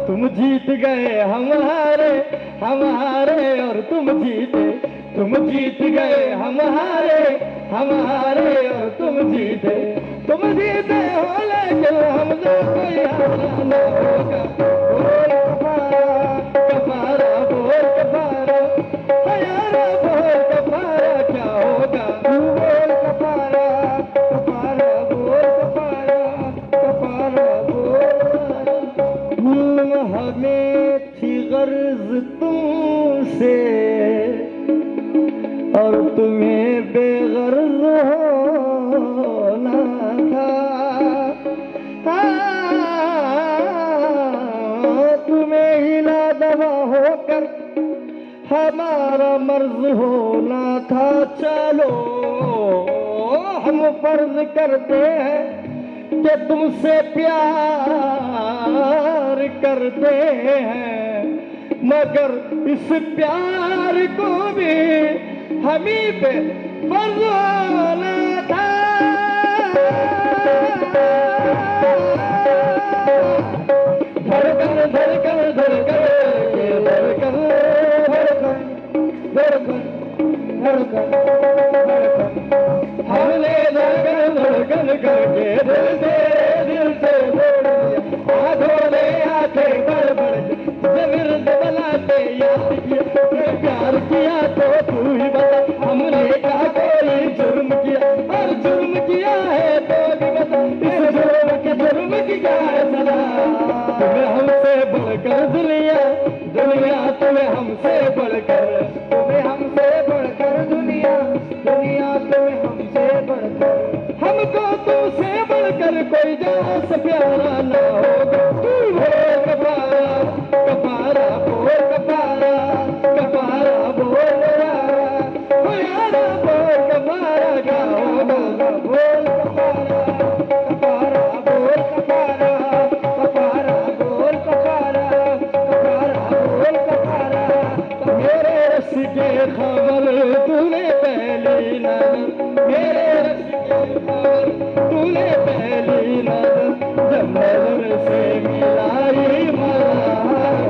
तुम जीत गए हम हारे, हम हारे और तुम जीते, तुम जीत गए हम हारे, हम हारे और तुम जीते, तुम जीते हो लेकिन हम कोई हारा न होगा। बोल कफारा, कफारा बोल कफारा, हयारा बोल कफारा क्या होगा। तू बोल कफारा, कफारा बोल कफारा, कफारा बोल। हमें थी गर्ज तुमसे और तुम्हें बेगर्ज होना था, तुम्हें हिला दवा होकर हमारा मर्ज होना था। चलो हम फर्ज करते हैं कि तुमसे प्यार करते हैं, मगर इस प्यार को भी हमी पे फर्ज होना था। धड़कन धड़कन धड़कन के धड़कन, धड़कन धड़कन धड़कन, हमने धड़कन धड़कन करके दिल से जोड़ दिया। आंखों ने आंखें बड़बड़ जमीर बनाते याद किया, प्यार किया तो तू ही बता, हमने क्या कोई जुर्म किया, और जुर्म किया है तो भी बता, इस जुर्म की क्या है सजा। तुम्हें हमसे बढ़कर दुनिया, दुनिया तुम्हें हमसे बढ़कर, तुम्हें हमसे बढ़कर दुनिया, दुनिया तुम्हें हमसे बढ़कर, हमको तुमसे बढ़कर कोई जान से प्यारा ना होगा। तू बोल कफारा, कफारा बोल कफारा, कफारा बोल यारा, ओ यारा बोल कफारा क्या होगा। बोल कफारा, कफारा बोल कफारा, कफारा बोल कफारा, कफारा बोल कफारा। मेरे रस के खबर तूने पहली नजर, मेरे रस के खबर तूने पहली नजर, जब नजर से मिलाई मजा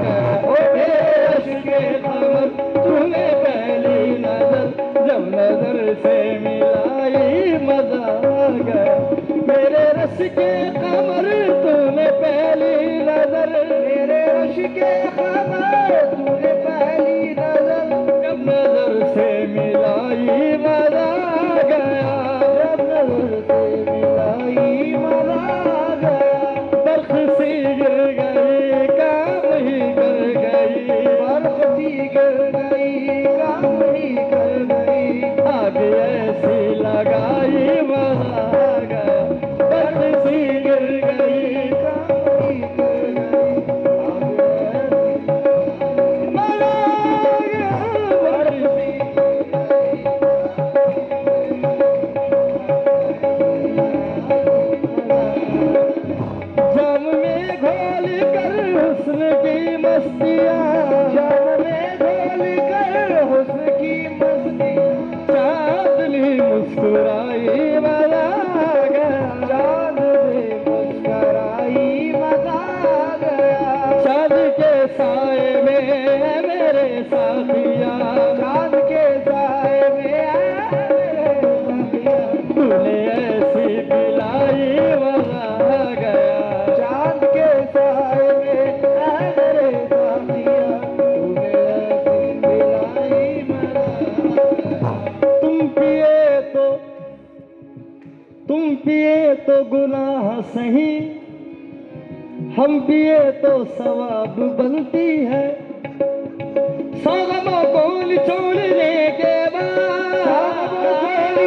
गया। ओ मेरे रस के खबर तूने पहली नजर, जब नजर से मिलाई मजा गया। मेरे रस के खबर तूने पहली नजर, मेरे रस के खबर तूने पहली नजर, जब नजर से मिलाई मजा गया, जब नजर से मिलाई मजा गया। बर्फ सी गिर गई काम ही कर गई, बर्फ सी गिर गई काम ही कर गई, आग ऐसी लगाई मजा गया। बर्फ सी गिर गई काम ही कर गई, आग ऐसी तो गुनाह सही, हम पिए तो सवाब बनती है। सागमा को निचोड़ने के बाद,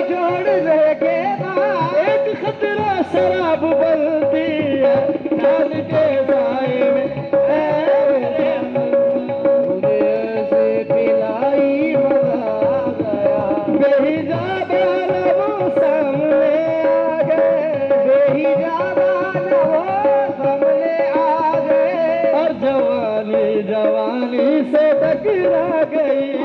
छोड़ने के बाद एक खतरा शराब बनती है। चांद के साए में मुझे ऐसे पिलाई मजा आ गया। बेहिजाबान वो सामने आ गए, बेहिजाबान वो सामने आ गए, और जवानी जवानी से टकरा गई।